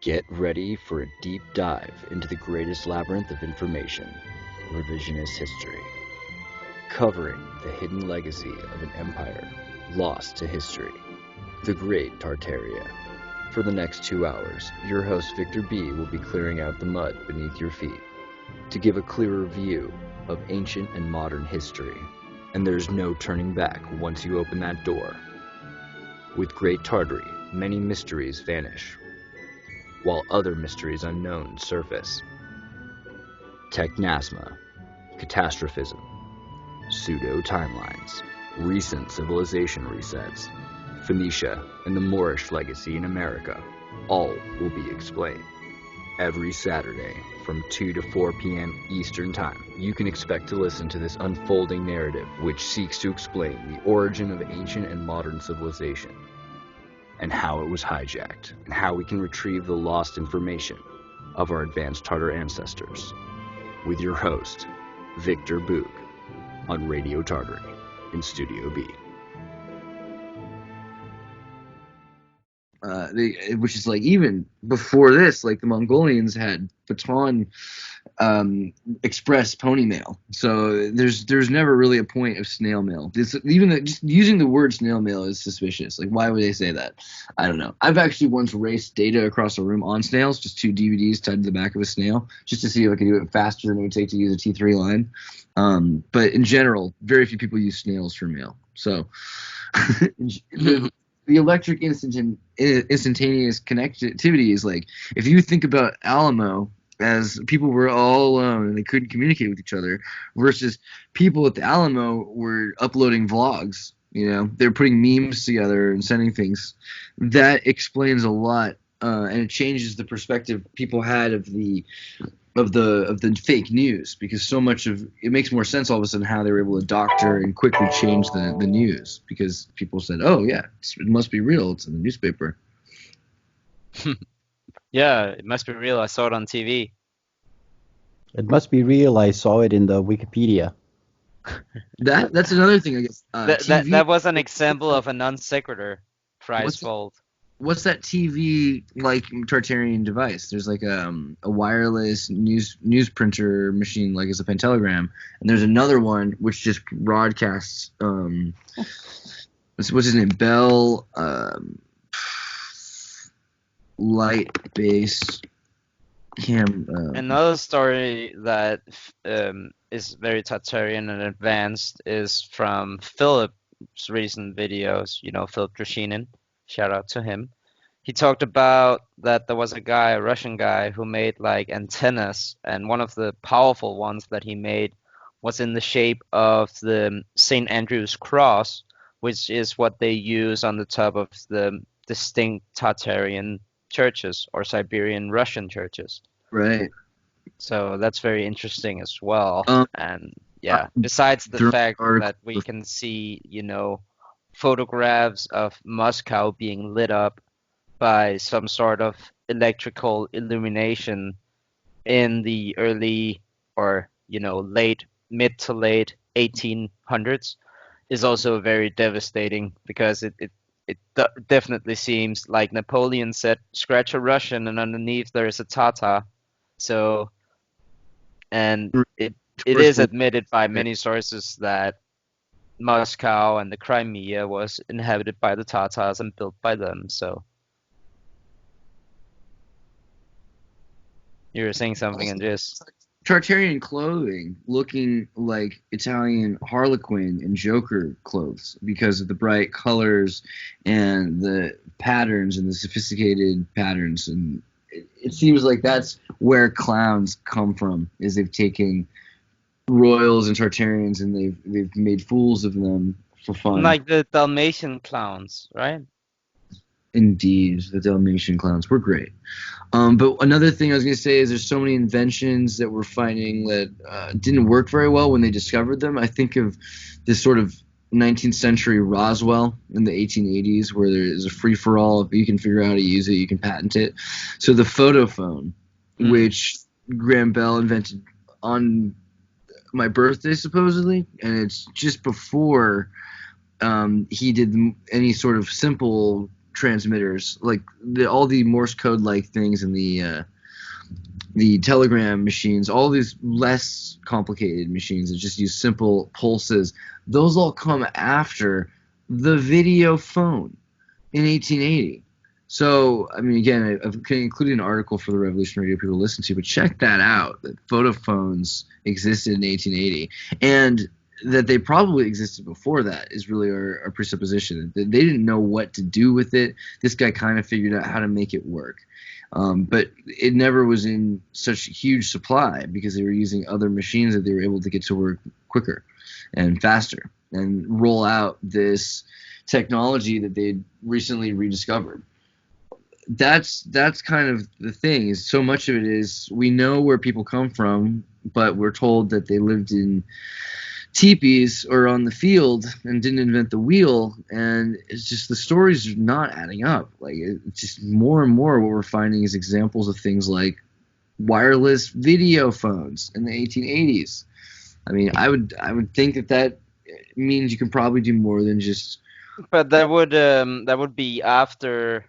Get ready for a deep dive into the greatest labyrinth of information, revisionist history, covering the hidden legacy of an empire lost to history, the Great Tartaria. For the next 2 hours, your host Victor B will be clearing out the mud beneath your feet to give a clearer view of ancient and modern history. And there's no turning back once you open that door. With Great Tartary, many mysteries vanish, while other mysteries unknown surface. Technasma, catastrophism, pseudo-timelines, recent civilization resets, Phoenicia and the Moorish legacy in America, all will be explained. Every Saturday from 2 to 4 p.m. Eastern Time, you can expect to listen to this unfolding narrative which seeks to explain the origin of ancient and modern civilization, and how it was hijacked, and how we can retrieve the lost information of our advanced Tartar ancestors. With your host, Victor Bugge, on Radio Tartary in Studio B. Which is like, even before this, like the Mongolians had baton express pony mail, so there's never really a point of snail mail. Just using the word snail mail is suspicious. Like, why would they say that? I don't know. I've actually once raced data across a room on snails, just 2 DVDs tied to the back of a snail, just to see if I could do it faster than it would take to use a T3 line. But in general, very few people use snails for mail. So the electric instantaneous connectivity is like, if you think about Alamo as people were all alone and they couldn't communicate with each other, versus people at the Alamo were uploading vlogs, they're putting memes together and sending things. That explains a lot, and it changes the perspective people had of the fake news, because so much of it makes more sense all of a sudden how they were able to doctor and quickly change the news, because people said, oh yeah, it must be real, it's in the newspaper. Yeah, it must be real, I saw it on TV. It must be real, I saw it in the Wikipedia. That's another thing, I guess. That was an example of a non sequitur prize fold. What's that TV like Tartarian device? There's like a wireless news printer machine, like it's a pentelegram, and there's another one which just broadcasts. What's his name? Bell light base cam. Another story that is very Tartarian and advanced is from Philip's recent videos. Philip Drashinin. Shout out to him. He talked about that there was a Russian guy, who made like antennas, and one of the powerful ones that he made was in the shape of the St. Andrew's cross, which is what they use on the top of the distinct Tartarian churches or Siberian Russian churches. Right. So that's very interesting as well. And yeah, besides the fact that we can see, photographs of Moscow being lit up by some sort of electrical illumination in the early or mid to late 1800s is also very devastating, because it definitely seems like Napoleon said, scratch a Russian and underneath there is a Tatar. So, and it is admitted by many sources that Moscow and the Crimea was inhabited by the Tatars and built by them. So you were saying something, Andreas. Tartarian clothing looking like Italian Harlequin and Joker clothes, because of the bright colors and the patterns and the sophisticated patterns. And it seems like that's where clowns come from, is they've taken royals and Tartarians and they've made fools of them for fun. Like the Dalmatian clowns, right? Indeed, the Dalmatian clowns were great. But another thing I was going to say is there's so many inventions that we're finding that didn't work very well when they discovered them. I think of this sort of 19th century Roswell in the 1880s, where there is a free-for-all. If you can figure out how to use it, you can patent it. So the photophone, which Graham Bell invented on my birthday, supposedly, and it's just before he did any sort of simple transmitters, like all the Morse code like things and the telegram machines, all these less complicated machines that just use simple pulses, those all come after the video phone in 1880. So, I mean, again, I've included an article for the Revolution Radio people to listen to, but check that out, that photophones existed in 1880. And that they probably existed before that is really our presupposition. They didn't know what to do with it. This guy kind of figured out how to make it work. But it never was in such huge supply because they were using other machines that they were able to get to work quicker and faster and roll out this technology that they'd recently rediscovered. That's kind of the thing. Is so much of it is we know where people come from, but we're told that they lived in teepees or on the field and didn't invent the wheel, and it's just the stories are not adding up. Like, it's just more and more what we're finding is examples of things like wireless video phones in the 1880s. I mean, I would think that means you can probably do more than just. But that would be after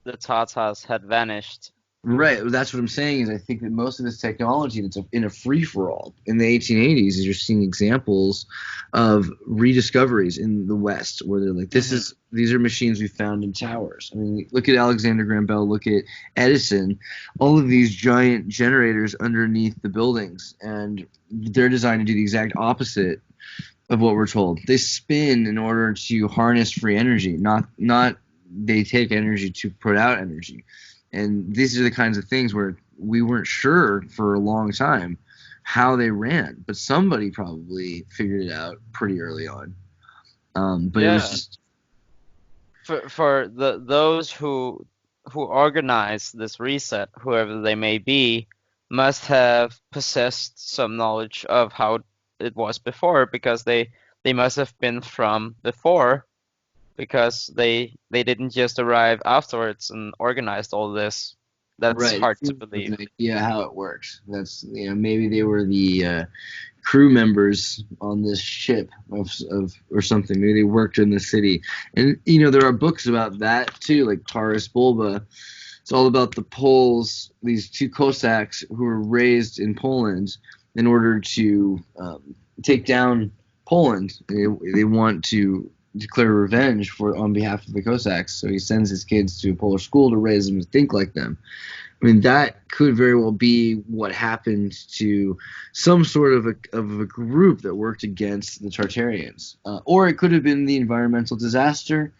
the Tatars had vanished. Right, that's what I'm saying. Is I think that most of this technology that's in a free-for-all in the 1880s is you're seeing examples of rediscoveries in the West where they're like, these are machines we found in towers. I mean, look at Alexander Graham Bell, look at Edison, all of these giant generators underneath the buildings, and they're designed to do the exact opposite of what we're told. They spin in order to harness free energy, not they take energy to put out energy. And these are the kinds of things where we weren't sure for a long time how they ran, but somebody probably figured it out pretty early on. But it was just for those who organize this reset, whoever they may be, must have possessed some knowledge of how it was before, because they must have been from before. Because they didn't just arrive afterwards and organized all this. That's right. Hard to believe. Yeah, how it works. That's maybe they were the crew members on this ship of or something. Maybe they worked in the city. And there are books about that too, like Taurus Bulba. It's all about the Poles, these two Cossacks who were raised in Poland in order to take down Poland. They want to declare revenge on behalf of the Cossacks, so he sends his kids to a Polish school to raise them to think like them. I mean, that could very well be what happened to some sort of a group that worked against the Tartarians, or it could have been the environmental disaster,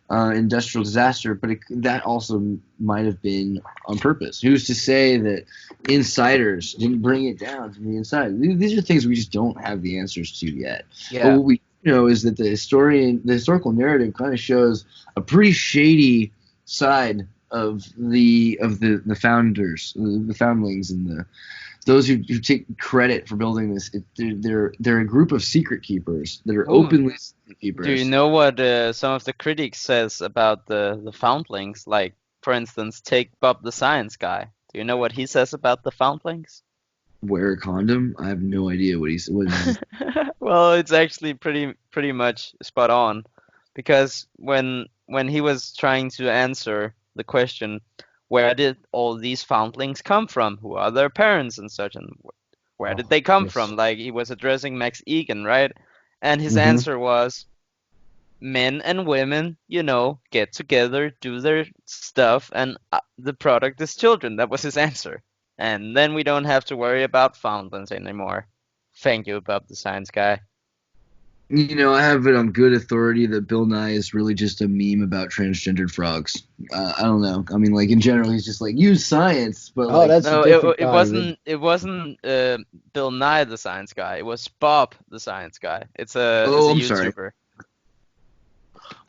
industrial disaster, but that also might have been on purpose. Who's to say that insiders didn't bring it down from the inside? These are things we just don't have the answers to yet. Yeah. But what we is that the historical narrative kind of shows a pretty shady side of the founders, the foundlings, and those who take credit for building this. They're a group of secret keepers that are openly secret keepers. Do you know what some of the critics says about the foundlings? Like, for instance, take Bob the Science Guy. Do you know what he says about the foundlings? Wear a condom? I have no idea what he's. Well, it's actually pretty much spot on, because when he was trying to answer the question, where did all these foundlings come from? Who are their parents and such, and where did they come from? Like, he was addressing Max Egan, right? And his answer was, men and women, get together, do their stuff, and the product is children. That was his answer. And then we don't have to worry about foundlings anymore. Thank you, Bob the Science Guy. I have it on good authority that Bill Nye is really just a meme about transgendered frogs. I don't know. I mean, like, in general, he's just like, use science, but it wasn't Bill Nye the Science Guy. It was Bob the Science Guy. It's a YouTuber. Sorry.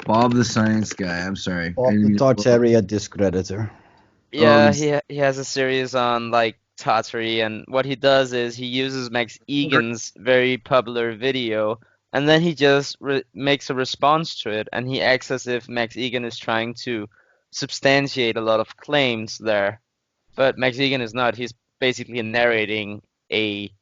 Bob the Science Guy. I'm sorry. Bob the Tartary discreditor. Yeah, he has a series on like Tartary, and what he does is he uses Max Egan's very popular video, and then he just makes a response to it, and he acts as if Max Egan is trying to substantiate a lot of claims there, but Max Egan is not. He's basically narrating a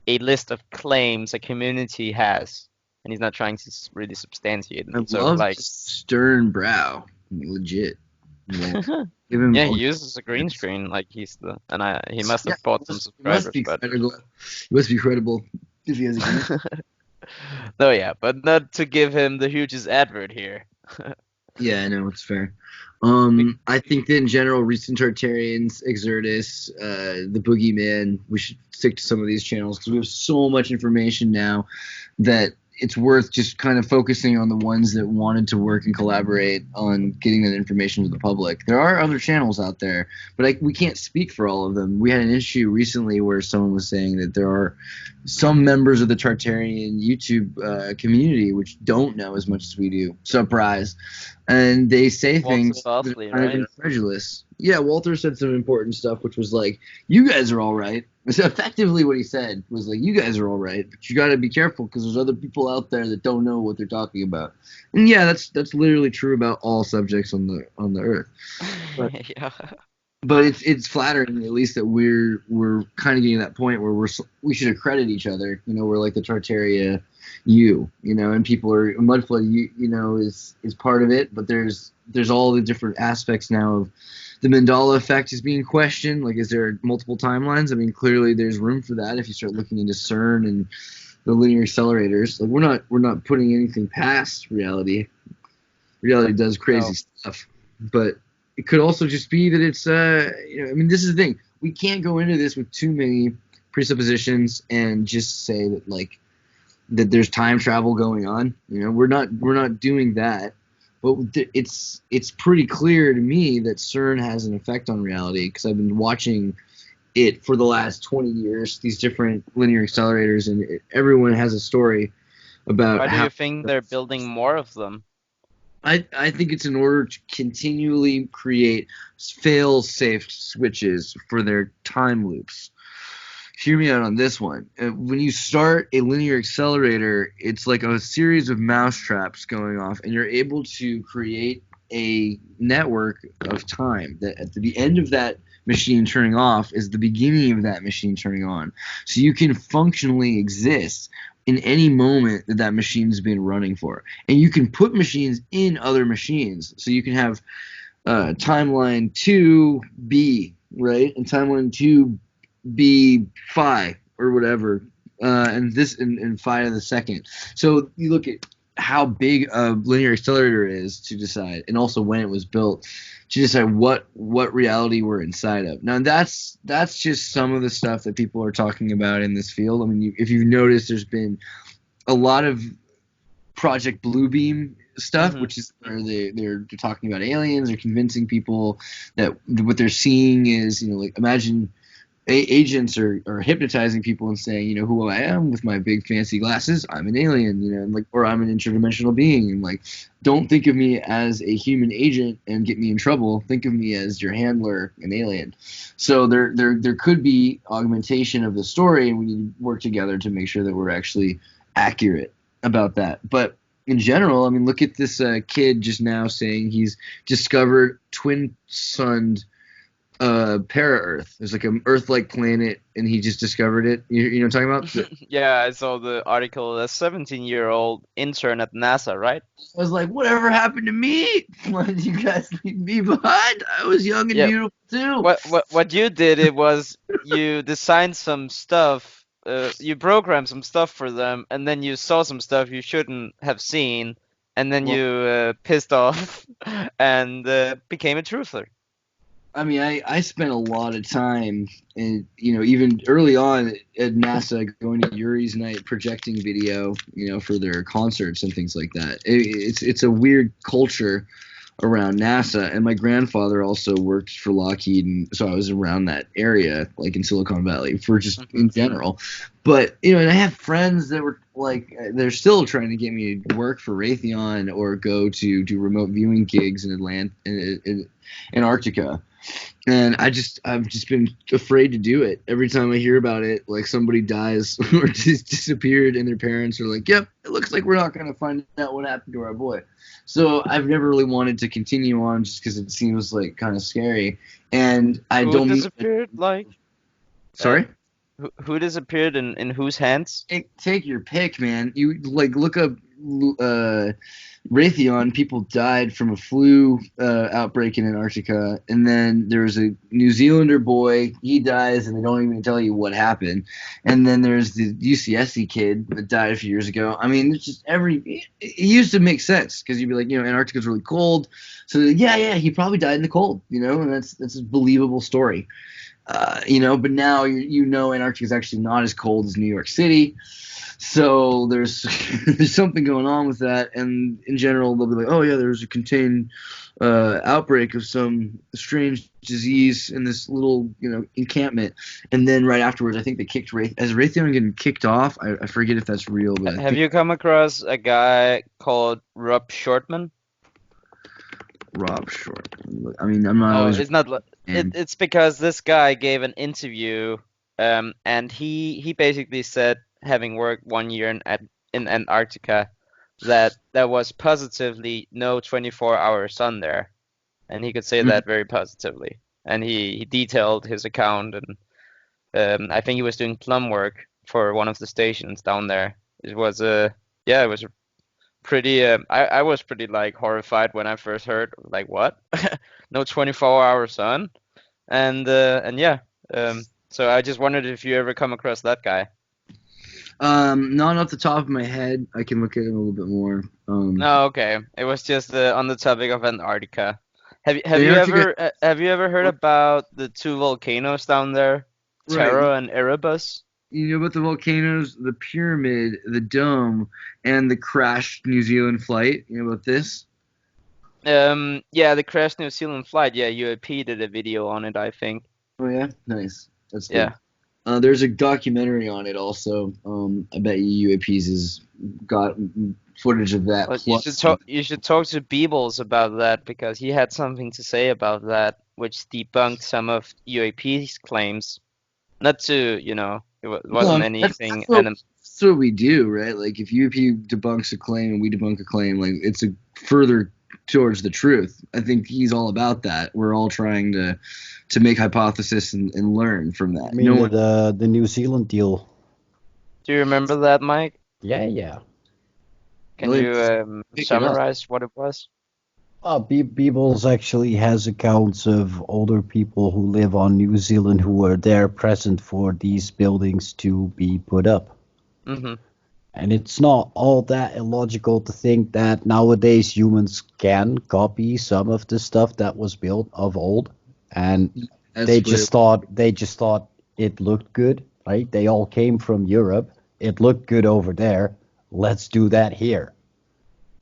list of claims a community has, and he's not trying to really substantiate it. I love stern brow. legit. Yeah, he uses a green screen like he's he must have bought some subscribers. He must be credible if he has a green. No, yeah, but not to give him the hugest advert here. Yeah, I know, it's fair. I think that in general, recent Tartarians, Xirtus, the Boogeyman, we should stick to some of these channels because we have so much information now that it's worth just kind of focusing on the ones that wanted to work and collaborate on getting that information to the public. There are other channels out there, but we can't speak for all of them. We had an issue recently where someone was saying that there are some members of the Tartarian YouTube community which don't know as much as we do. Surprise. And they say things that are kind of incredulous. Yeah, Walter said some important stuff, which was like, you guys are all right. It's effectively what he said was like, you guys are all right, but you got to be careful because there's other people out there that don't know what they're talking about. And yeah, that's literally true about all subjects on the earth. But, yeah. But it's flattering at least that we're kind of getting to that point where we should accredit each other. You know, we're like the Tartaria and people are Mudflood is part of it, but there's all the different aspects now of the Mandela effect is being questioned. Like, is there multiple timelines? I mean, clearly there's room for that if you start looking into CERN and the linear accelerators. Like, we're not putting anything past reality. Reality does crazy stuff, but it could also just be that it's I mean, this is the thing. We can't go into this with too many presuppositions and just say that that there's time travel going on. You know, we're not doing that. But it's pretty clear to me that CERN has an effect on reality because I've been watching it for the last 20 years, these different linear accelerators, and everyone has a story about Why do you think they're building more of them? I think it's in order to continually create fail-safe switches for their time loops. Hear me out on this one. When you start a linear accelerator, it's like a series of mousetraps going off, and you're able to create a network of time that at the end of that machine turning off is the beginning of that machine turning on. So you can functionally exist in any moment that machine's been running for. And you can put machines in other machines. So you can have timeline 2B, right? And timeline 2B phi or whatever, and this in phi to the second. So you look at how big a linear accelerator is to decide, and also when it was built, to decide what reality we're inside of. Now that's just some of the stuff that people are talking about in this field. I mean, if you've noticed, there's been a lot of Project Bluebeam stuff, which is where they're talking about aliens. They're convincing people that what they're seeing is, like, imagine agents are hypnotizing people and saying, who I am with my big fancy glasses. I'm an alien, and or I'm an interdimensional being, and don't think of me as a human agent and get me in trouble. Think of me as your handler, an alien. So there could be augmentation of the story, and we need to work together to make sure that we're actually accurate about that. But in general, I mean, look at this kid just now saying he's discovered twin-sunned para-Earth. There's like an Earth-like planet, and he just discovered it. You know what I'm talking about? Yeah, I saw the article. A 17-year-old intern at NASA, right? I was like, whatever happened to me? Why did you guys leave me behind? I was young and beautiful too. What you did, it was you designed some stuff, you programmed some stuff for them, and then you saw some stuff you shouldn't have seen, and then you pissed off and became a truther. I mean, I spent a lot of time, and even early on at NASA, going to Yuri's Night projecting video, for their concerts and things like that. It's a weird culture around NASA, and my grandfather also worked for Lockheed, and so I was around that area, like in Silicon Valley, for just in general. But and I have friends that were they're still trying to get me to work for Raytheon or go to do remote viewing gigs in Antarctica. And I've just been afraid to do it. Every time I hear about it, like somebody dies or just disappeared, and their parents are like, "Yep, it looks like we're not going to find out what happened to our boy." So I've never really wanted to continue on, just because it seems like kind of scary. And I don't. Who disappeared? Sorry. Who disappeared in whose hands? Take your pick, man. You look up Raytheon, people died from a flu outbreak in Antarctica, and then there's a New Zealander boy, he dies, and they don't even tell you what happened. And then there's the UCSC kid that died a few years ago. I mean, it's just it used to make sense because you'd be like, Antarctica's really cold, so yeah, he probably died in the cold, and that's a believable story. But now Antarctica is actually not as cold as New York City. So there's something going on with that, and in general they'll be like, oh yeah, there's a contained outbreak of some strange disease in this little encampment, and then right afterwards I think they kicked Raytheon getting kicked off. I forget if that's real. But have you come across a guy called Rob Shortman? Rob Shortman. I mean, I'm not. No, it's not. It's because this guy gave an interview, and he basically said, having worked 1 year in Antarctica, that there was positively no 24-hour sun there, and he could say that very positively. And he detailed his account, and I think he was doing plum work for one of the stations down there. It was it was pretty. I was pretty horrified when I first heard, what, no 24-hour sun, and yeah. So I just wondered if you ever come across that guy. Not off the top of my head. I can look at it a little bit more. No, okay. It was just on the topic of Antarctica. Have you ever heard about the two volcanoes down there, Terra and Erebus? You know about the volcanoes, the pyramid, the dome, and the crashed New Zealand flight? You know about this? Yeah, the crashed New Zealand flight. Yeah, UAP did a video on it, I think. Oh yeah, nice. That's good. Yeah. There's a documentary on it also. I bet UAPs has got footage of that. Well, you should talk to Beebles about that, because he had something to say about that, which debunked some of UAP's claims. Not to, it wasn't anything. That's what we do, right? Like, if UAP debunks a claim and we debunk a claim, it's a further towards the truth. I think he's all about that. We're all trying to make hypothesis and learn from that. I mean, the New Zealand deal. Do you remember that, Mike? Yeah. Can you summarize what it was? Beebles actually has accounts of older people who live on New Zealand who were there present for these buildings to be put up. Mm-hmm. And it's not all that illogical to think that nowadays humans can copy some of the stuff that was built of old, and they just thought it looked good, right? They all came from Europe. It looked good over there. Let's do that here.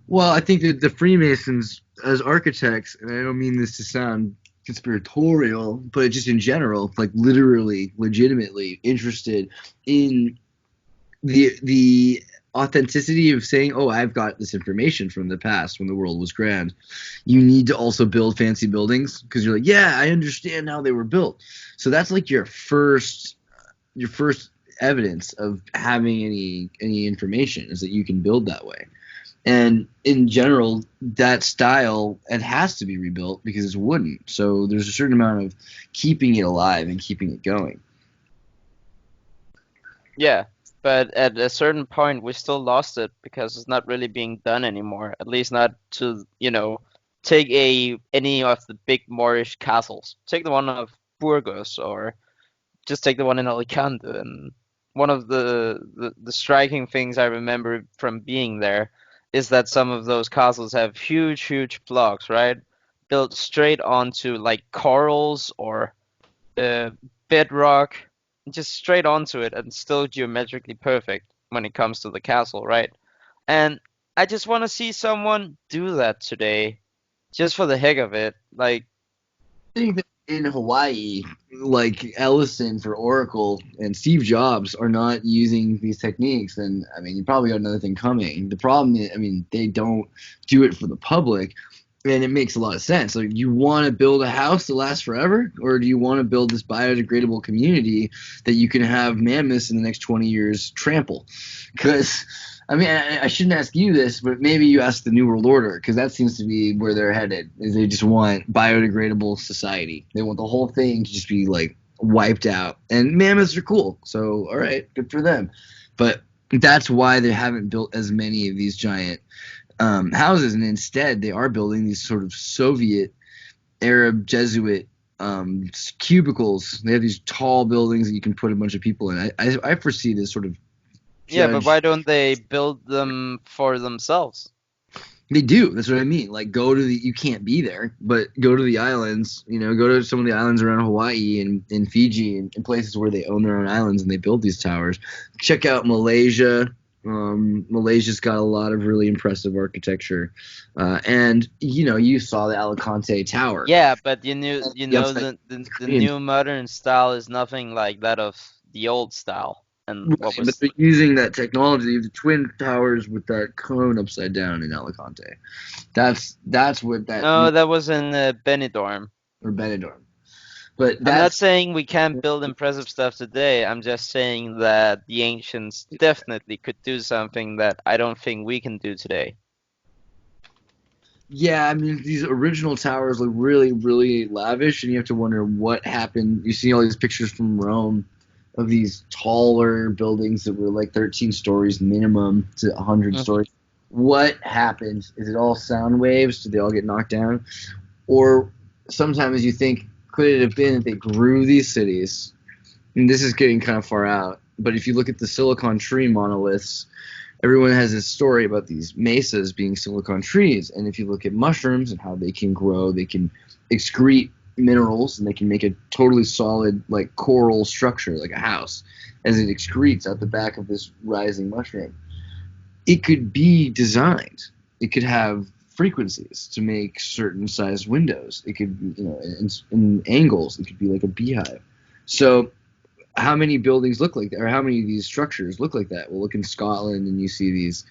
Well, I think that the Freemasons as architects, and I don't mean this to sound conspiratorial, but just in general, literally, legitimately interested in the authenticity of saying, oh, I've got this information from the past when the world was grand. You need to also build fancy buildings because you're like, yeah, I understand how they were built. So that's your first evidence of having any information, is that you can build that way. And in general, that style, it has to be rebuilt because it's wooden. So there's a certain amount of keeping it alive and keeping it going. Yeah. But at a certain point, we still lost it because it's not really being done anymore. At least not to, take any of the big Moorish castles. Take the one of Burgos, or just take the one in Alicante. And one of the striking things I remember from being there is that some of those castles have huge blocks, right? Built straight onto corals or bedrock. Just straight onto it, and still geometrically perfect when it comes to the castle, right? And I just want to see someone do that today, just for the heck of it. I think that in Hawaii, Ellison for Oracle and Steve Jobs are not using these techniques, and you probably got another thing coming. The problem is, they don't do it for the public. And it makes a lot of sense. You want to build a house that lasts forever, or do you want to build this biodegradable community that you can have mammoths in the next 20 years trample? Because, I shouldn't ask you this, but maybe you ask the New World Order, because that seems to be where they're headed. Is they just want biodegradable society. They want the whole thing to just be wiped out. And mammoths are cool, so all right, good for them. But That's why they haven't built as many of these giant houses, and instead they are building these sort of Soviet Arab Jesuit cubicles. They have these tall buildings that you can put a bunch of people in. I foresee this sort of Yeah, but why don't they build them for themselves? They do. That's what I mean. Like, you can't be there, but go to the islands, go to some of the islands around Hawaii and Fiji and places where they own their own islands and they build these towers. Check out Malaysia. Malaysia's got a lot of really impressive architecture. And, you saw the Alicante Tower. Yeah, but the new modern style is nothing like that of the old style. And but using that technology, the twin towers with that cone upside down in Alicante. That's what that. No, that was in Benidorm. Or Benidorm. But I'm not saying we can't build impressive stuff today. I'm just saying that the ancients definitely could do something that I don't think we can do today. Yeah, I mean, these original towers look really, really lavish, and you have to wonder what happened. You see all these pictures from Rome of these taller buildings that were like 13 stories minimum to 100 stories. What happened? Is it all sound waves? Did they all get knocked down? Or sometimes you think, could it have been that they grew these cities? And this is getting kind of far out. But if you look at the silicon tree monoliths, everyone has this story about these mesas being silicon trees. And if you look at mushrooms and how they can grow, they can excrete minerals, and they can make a totally solid, like, coral structure, like a house, as it excretes out the back of this rising mushroom. It could be designed. It could have frequencies to make certain size windows. It could, in angles, it could be like a beehive. So how many buildings look like that, or how many of these structures look like that? Well, look in Scotland, and you see these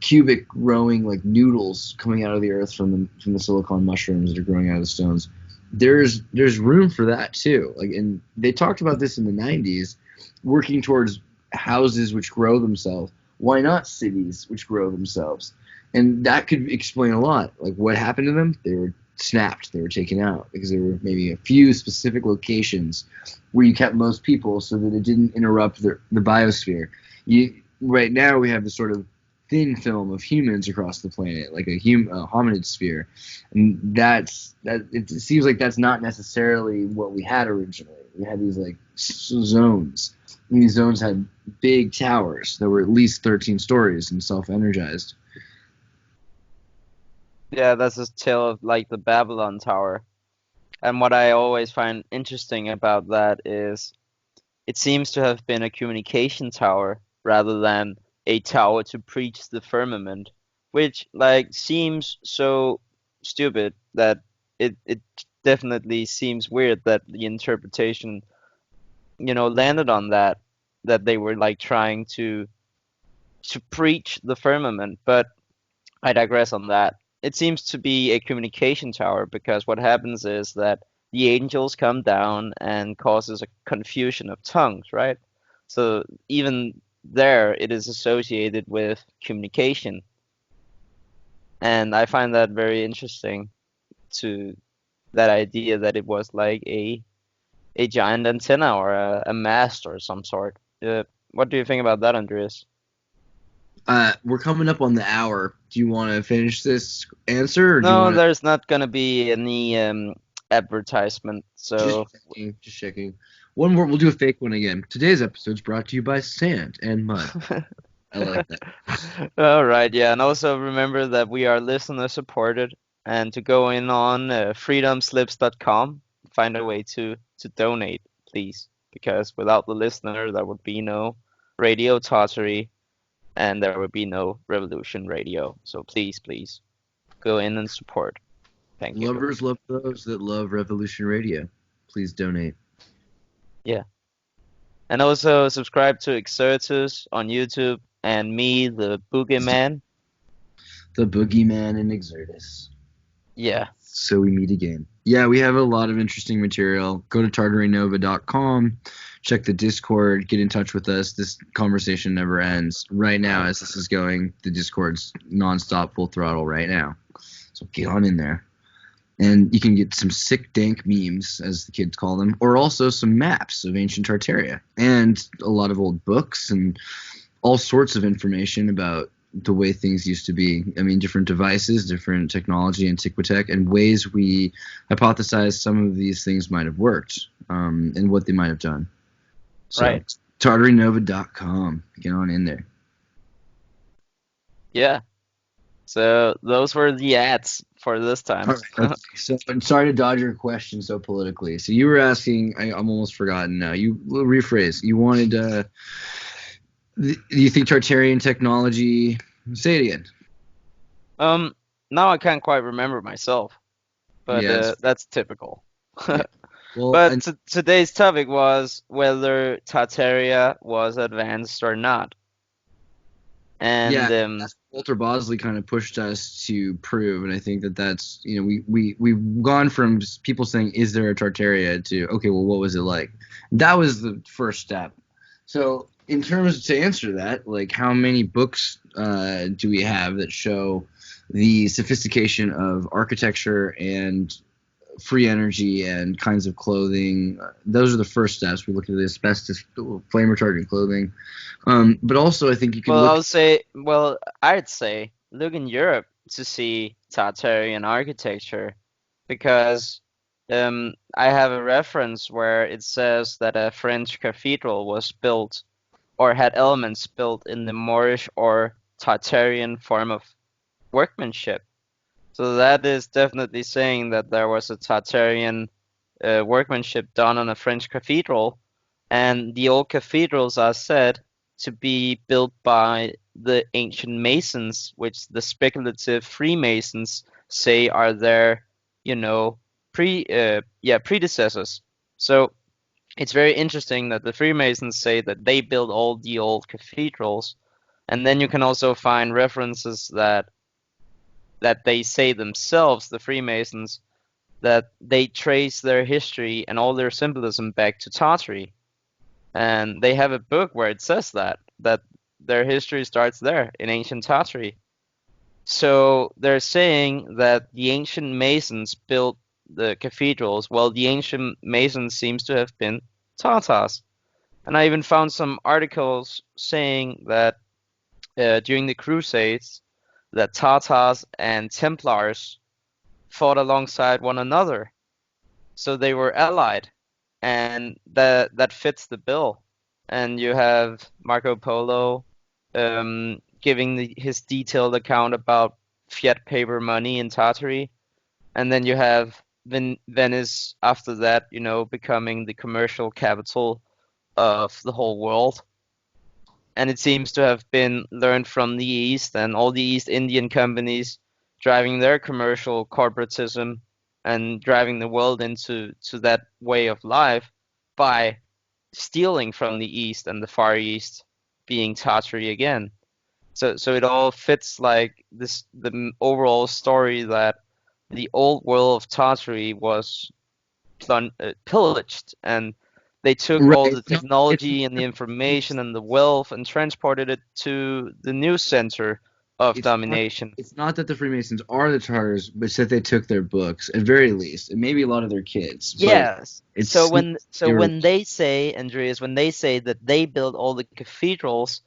cubic growing, like, noodles coming out of the earth from the silicon mushrooms that are growing out of the stones. There's room for that too. Like, and they talked about this in the 90s, working towards houses which grow themselves. Why not cities which grow themselves? And that could explain a lot. Like, what happened to them? They were snapped. They were taken out because there were maybe a few specific locations where you kept most people so that it didn't interrupt the biosphere. Right now we have this sort of thin film of humans across the planet, like a hominid sphere, and it seems like that's not necessarily what we had originally. We had these, like, zones, and these zones had big towers that were at least 13 stories and self-energized. Yeah, that's a tale of, like, the Babylon Tower. And what I always find interesting about that is it seems to have been a communication tower rather than a tower to preach the firmament, which, like, seems so stupid that it definitely seems weird that the interpretation, landed on that they were, like, trying to preach the firmament. But I digress on that. It seems to be a communication tower because what happens is that the angels come down and causes a confusion of tongues, right? So even there, it is associated with communication. And I find that very interesting, to that idea that it was like a giant antenna or a mast or some sort. What do you think about that, Andreas? We're coming up on the hour. Do you want to finish this answer? Or no, there's not going to be any advertisement. So just checking. One more. We'll do a fake one again. Today's episode is brought to you by Sand and Mud. I like that. All right, yeah. And also remember that we are listener supported. And to go in on freedomslips.com, find a way to donate, please. Because without the listener, there would be no Radio Tartary, and there would be no Revolution Radio. So please, go in and support. Thank you. Lovers love those that love Revolution Radio. Please donate. Yeah. And also subscribe to Xirtus on YouTube and me, the Bugge Man. The Boogeyman and Xirtus. Yeah. So we meet again. Yeah, we have a lot of interesting material. Go to tartarynova.com. Check the Discord. Get in touch with us. This conversation never ends. Right now, as this is going, the Discord's nonstop, full throttle right now. So get on in there. And you can get some sick, dank memes, as the kids call them, or also some maps of ancient Tartaria, and a lot of old books and all sorts of information about the way things used to be. I mean, different devices, different technology, antiquitech, and ways we hypothesize some of these things might have worked, and what they might have done. So, right. TartaryNova.com. Get on in there. Yeah. So those were the ads for this time. All right, so I'm sorry to dodge your question so politically. So you were asking, I'm almost forgotten now. You rephrase. You wanted, do you think Tartarian technology? Say it again. Now I can't quite remember myself, but yes. That's typical. Yeah. Well, but today's topic was whether Tartaria was advanced or not. And that's Walter Bosley kind of pushed us to prove, and I think that's, you know, we've gone from people saying, is there a Tartaria, to, okay, well, what was it like? That was the first step. So in terms to answer that, like, how many books do we have that show the sophistication of architecture and free energy and kinds of clothing? Those are the first steps. We look at the asbestos, flame retardant clothing, but also I think you can. Well, I'd say look in Europe to see Tartarian architecture, because I have a reference where it says that a French cathedral was built or had elements built in the Moorish or Tartarian form of workmanship. So that is definitely saying that there was a Tartarian workmanship done on a French cathedral, and the old cathedrals are said to be built by the ancient Masons, which the speculative Freemasons say are their, predecessors. So it's very interesting that the Freemasons say that they built all the old cathedrals, and then you can also find references that they say themselves, the Freemasons, that they trace their history and all their symbolism back to Tartary. And they have a book where it says that their history starts there, in ancient Tartary. So they're saying that the ancient Masons built the cathedrals. Well, the ancient Masons seems to have been Tatars. And I even found some articles saying that during the Crusades, that Tatars and Templars fought alongside one another. So they were allied, and that fits the bill. And you have Marco Polo giving his detailed account about fiat paper money in Tartary, and then you have Venice after that, becoming the commercial capital of the whole world. And it seems to have been learned from the East, and all the East Indian companies driving their commercial corporatism and driving the world into that way of life by stealing from the East, and the Far East being Tartary again. So it all fits like this, the overall story that the old world of Tartary was pillaged, and they took all the technology and the information and the wealth and transported it to the new center of domination. It's not that the Freemasons are the Tartars, but it's that they took their books, at very least, and maybe a lot of their kids. Yes. So when they say, Andreas, when they say that they built all the cathedrals,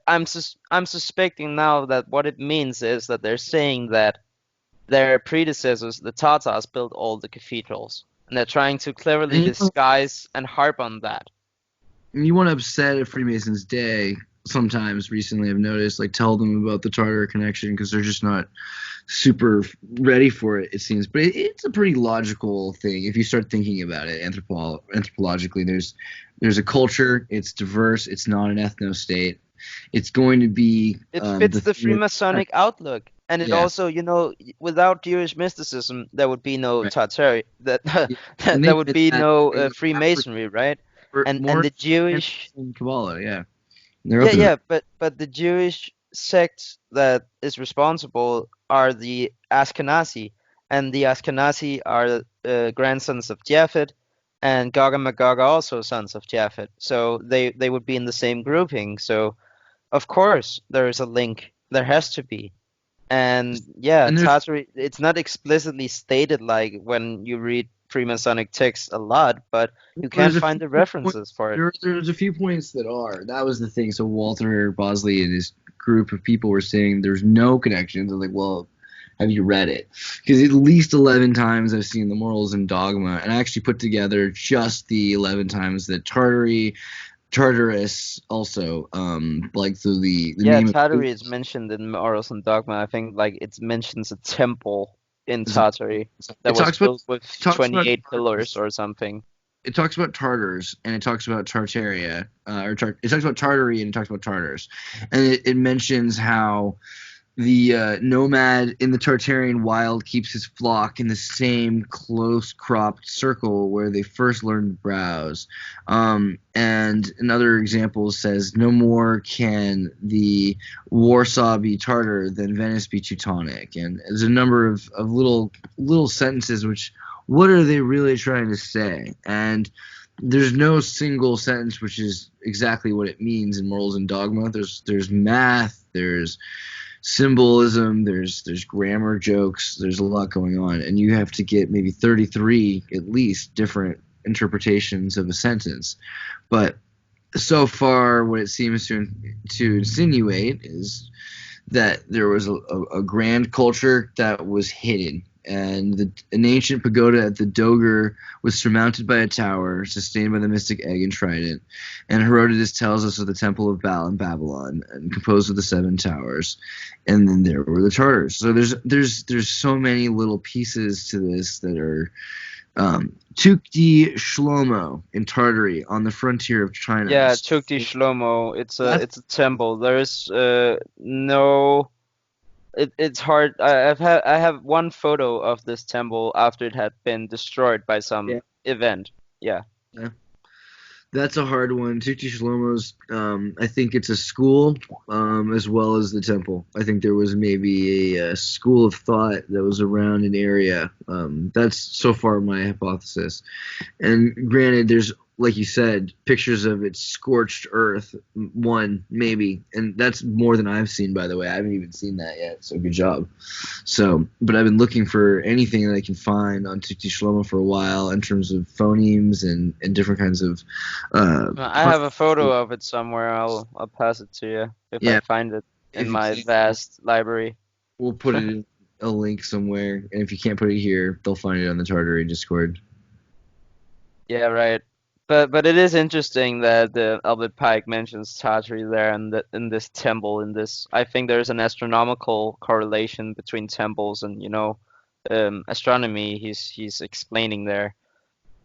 I'm suspecting now that what it means is that they're saying that their predecessors, the Tatars, built all the cathedrals. And they're trying to cleverly disguise and harp on that. You want to upset a Freemasons Day sometimes recently, I've noticed, like, tell them about the Tartar connection, because they're just not super ready for it, it seems. But it's a pretty logical thing if you start thinking about it anthropologically. There's a culture, it's diverse, it's not an ethno-state. It's going to be... It fits the Freemasonic outlook. And it also, without Jewish mysticism, there would be no Tartary. There would be no Freemasonry, right? And the Jewish Kabbalah, but the Jewish sect that is responsible are the Ashkenazi, and the Ashkenazi are grandsons of Japhet, and Gog and Magog are also sons of Japhet. So they would be in the same grouping. So of course there is a link. There has to be. And Tartary, it's not explicitly stated like when you read Freemasonic texts a lot, but you can't find the references for it. There's a few points that are. That was the thing. So Walter Bosley and his group of people were saying there's no connections. I was like, well, have you read it? Because at least 11 times I've seen the Morals and Dogma, and I actually put together just the 11 times that Tartarus also, like the name Tartary is mentioned in Morals and Dogma. I think like it mentions a temple in Tartary that was built with 28 pillars or something. It talks about Tartars, and it talks about Tartaria, it talks about Tartary, and it talks about Tartars, and it mentions how the nomad in the Tartarian wild keeps his flock in the same close-cropped circle where they first learned to browse. And another example says, no more can the Warsaw be Tartar than Venice be Teutonic. And there's a number of little sentences which, what are they really trying to say? And there's no single sentence which is exactly what it means in Morals and Dogma. There's math, there's symbolism, there's grammar jokes, there's a lot going on, and you have to get maybe 33 at least different interpretations of a sentence. But so far what it seems to insinuate is that there was a grand culture that was hidden, and an ancient pagoda at the Dogger was surmounted by a tower sustained by the mystic egg and trident, and Herodotus tells us of the temple of Baal in Babylon, and composed of the 7 towers, and then there were the Tartars. So there's so many little pieces to this that are Tukti Shlomo in Tartary on the frontier of China. Yeah, Tukti Shlomo. It's a temple. There's no. It's hard. I have one photo of this temple after it had been destroyed by some event. Yeah. That's a hard one. Tukti Shlomo's, I think it's a school, as well as the temple. I think there was maybe a school of thought that was around an area. That's so far my hypothesis. And granted, there's, like you said, pictures of its scorched earth, one maybe, and that's more than I've seen, by the way. I haven't even seen that yet, so good job. So, but I've been looking for anything that I can find on Tukti Shlomo for a while in terms of phonemes and different kinds of. I have a photo of it somewhere. I'll pass it to you if I find it in my vast library. We'll put it in a link somewhere, and if you can't put it here, they'll find it on the Tartary Discord. Yeah, right. But it is interesting that Albert Pike mentions Tartary there and in this temple. I think there's an astronomical correlation between temples and astronomy. He's explaining there,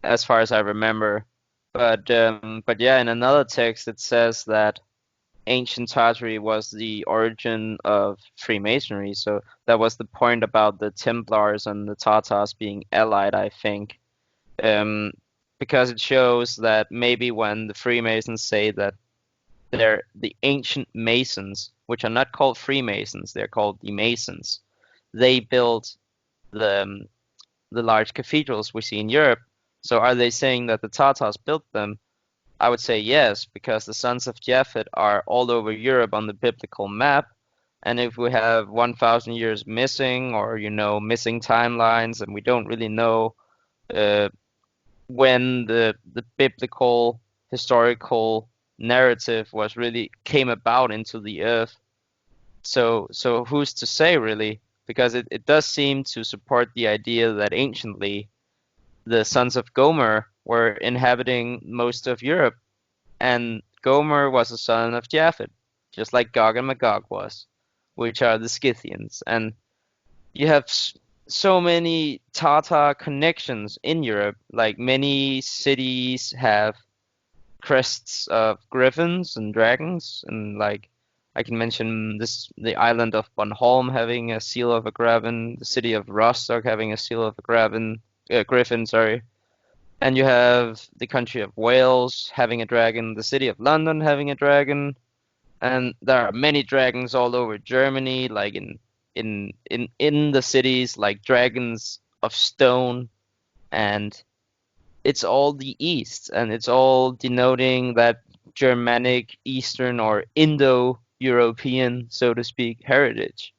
as far as I remember. But yeah, in another text it says that ancient Tartary was the origin of Freemasonry. So that was the point about the Templars and the Tatars being allied, I think. Because it shows that maybe when the Freemasons say that they're the ancient Masons, which are not called Freemasons, they're called the Masons, they built the large cathedrals we see in Europe. So are they saying that the Tatars built them? I would say yes, because the sons of Japhet are all over Europe on the biblical map. And if we have 1,000 years missing, or missing timelines, and we don't really know when the biblical historical narrative came about into the earth. So who's to say, really? Because it does seem to support the idea that anciently the sons of Gomer were inhabiting most of Europe, and Gomer was a son of Japhet, just like Gog and Magog was, which are the Scythians. And you have so many Tatar connections in Europe. Like, many cities have crests of griffins and dragons, and like I can mention the island of Bornholm having a seal of a griffin, the city of Rostock having a seal of a griffin, sorry. And you have the country of Wales having a dragon, the city of London having a dragon, and there are many dragons all over Germany, like in the cities, like dragons of stone, and it's all the East, and it's all denoting that Germanic, Eastern, or Indo-European, so to speak, heritage,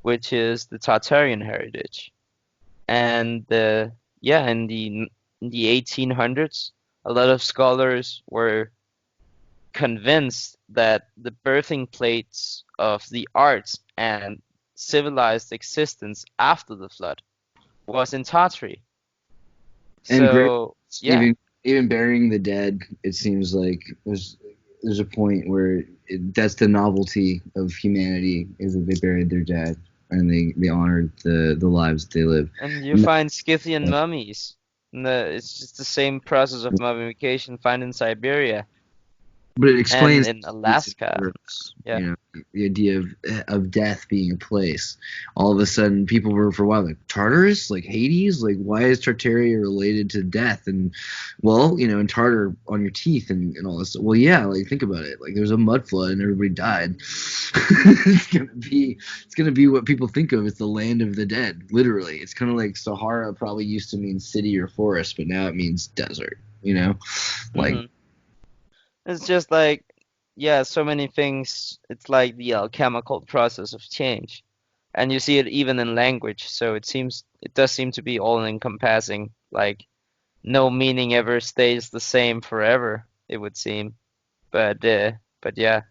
which is the Tartarian heritage. And the yeah, in the 1800s, a lot of scholars were convinced that the birthing place of the arts and civilized existence after the flood was in Tartary. And so yeah, even burying the dead, it seems like there's a point where that's the novelty of humanity, is that they buried their dead and they honored the lives that they lived. and you find Scythian mummies. It's just the same process of mummification found in Siberia. But it explains and in Alaska. Yeah. You know, the idea of death being a place. All of a sudden, people were for a while like, Tartarus, like Hades, like why is Tartaria related to death? And well, you know, in Tartar on your teeth and all this. Well, yeah, like think about it. Like there's a mud flood and everybody died. It's gonna be what people think of as the land of the dead. Literally, it's kind of like Sahara probably used to mean city or forest, but now it means desert. You know, like. Mm-hmm. It's just like, yeah, so many things. It's like the alchemical process of change, and you see it even in language. So it does seem to be all encompassing. Like no meaning ever stays the same forever, it would seem. But yeah,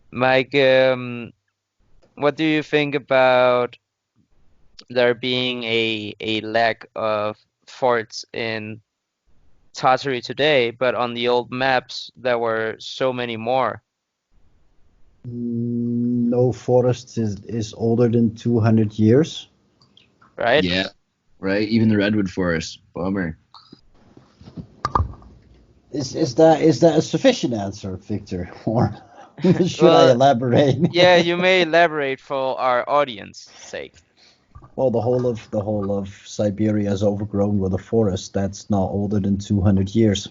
Mike, what do you think about there being a lack of forts in Tartary today, but on the old maps there were so many more? No forest is older than 200 years. Right? Yeah, right. Even the redwood forest. Bummer. Is that a sufficient answer, Victor, or should I elaborate? Yeah, you may elaborate for our audience's sake. Well, the whole of Siberia is overgrown with a forest that's now older than 200 years.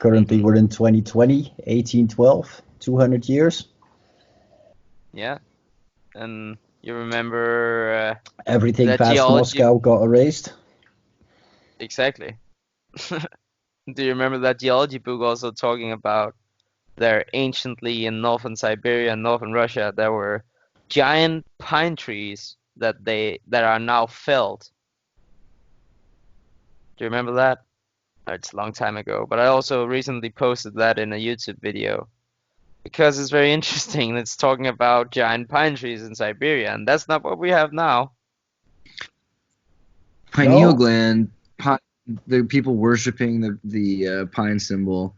Currently, we're in 2020, 1812, 200 years. Yeah, and you remember everything past Moscow got erased. Exactly. Do you remember that geology book also talking about there anciently in northern Siberia and northern Russia there were giant pine trees that are now felled? Do you remember that? It's a long time ago, but I also recently posted that in a YouTube video because it's very interesting. It's talking about giant pine trees in Siberia, and that's not what we have now. Pineal gland, the people worshiping the pine symbol,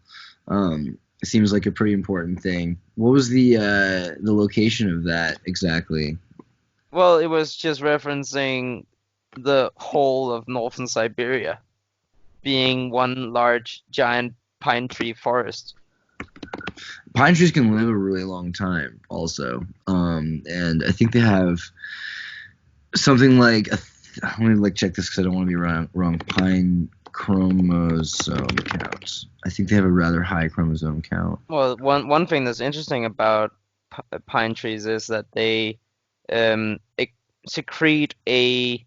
seems like a pretty important thing. What was the location of that exactly? Well, it was just referencing the whole of northern Siberia being one large giant pine tree forest. Pine trees can live a really long time also. And I think they have something like, let me check this because I don't want to be wrong. Pine chromosome counts. I think they have a rather high chromosome count. Well, one thing that's interesting about pine trees is that they secrete a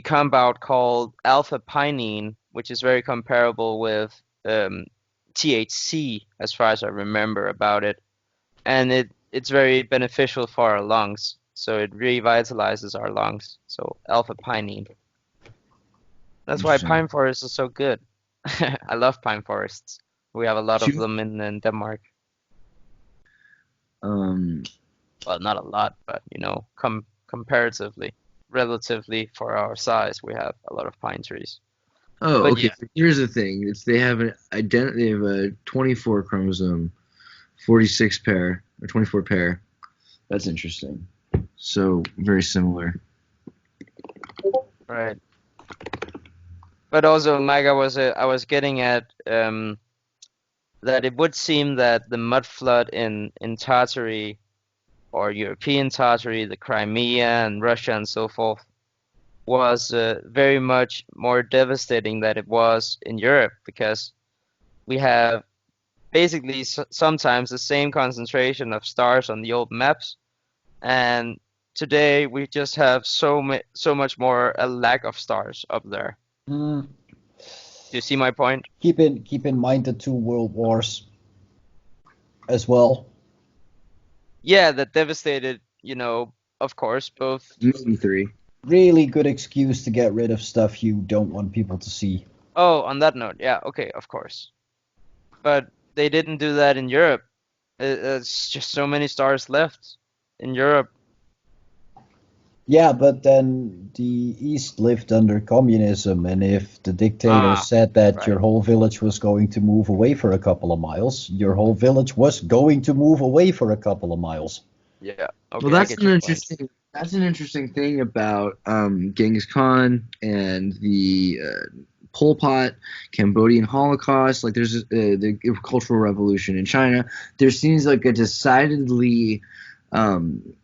compound called alpha-pinene, which is very comparable with THC, as far as I remember about it, and it's very beneficial for our lungs. So it revitalizes our lungs. So alpha-pinene. That's why pine forests are so good. I love pine forests. We have a lot of them in Denmark. Well, not a lot, but comparatively, relatively for our size, we have a lot of pine trees. Oh, but okay. Yeah. So here's the thing: they have a 24 chromosome, 46 pair or 24 pair. That's interesting. So very similar. Right. But also, Mike, I was getting at that it would seem that the mud flood in Tartary, or European Tartary, the Crimea and Russia and so forth, was very much more devastating than it was in Europe, because we have basically sometimes the same concentration of stars on the old maps, and today we just have so much more a lack of stars up there. Do you see my point? Keep in mind the 2 world wars as well. Yeah, that devastated, of course, both. Maybe 3. really good excuse to get rid of stuff you don't want people to see. Oh, on that note, yeah, okay, of course. But they didn't do that in Europe. It's just so many stars left in Europe. Yeah, but then the East lived under communism, and if the dictator said that your whole village was going to move away for a couple of miles, your whole village was going to move away for a couple of miles. Yeah. Okay, well, that's an interesting thing about Genghis Khan and the Pol Pot, Cambodian Holocaust. Like, there's the Cultural Revolution in China. There seems like a decidedly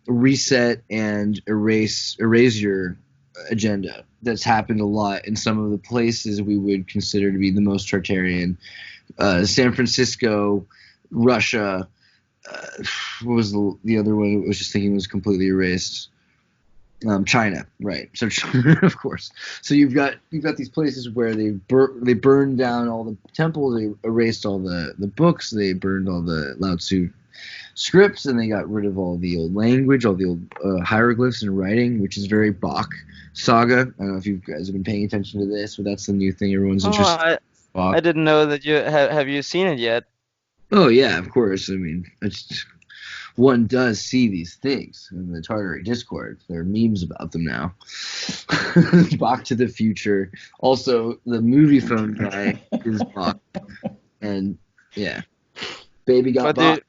reset and erasure agenda that's happened a lot in some of the places we would consider to be the most Tartarian. San Francisco, Russia. What was the other one I was just thinking was completely erased? China, right? So of course. So you've got these places where they burned down all the temples, they erased all the books, they burned all the Lao Tzu scripts, and they got rid of all the old language, all the old hieroglyphs and writing, which is very Bach saga. I don't know if you guys have been paying attention to this, but that's the new thing everyone's interested in. I didn't know that you have you seen it yet? Oh yeah, of course. I mean, one does see these things in the Tartary Discord. There are memes about them now. Bach to the Future. Also, the movie phone guy is Bach. And yeah, baby got Bach.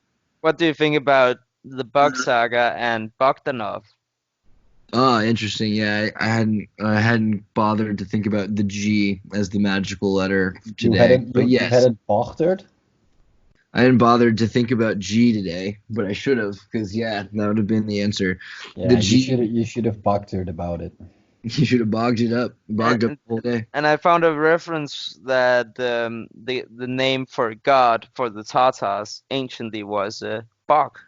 What do you think about the Bug saga and Bogdanov? Oh, interesting. Yeah, I hadn't bothered to think about the G as the magical letter today. You hadn't bothered? I didn't bother to think about G today, but I should have, because that would have been the answer. Yeah, the G, you should have bothered about it. You should have bogged up the whole day. And I found a reference that the name for God for the Tatars anciently was Bog.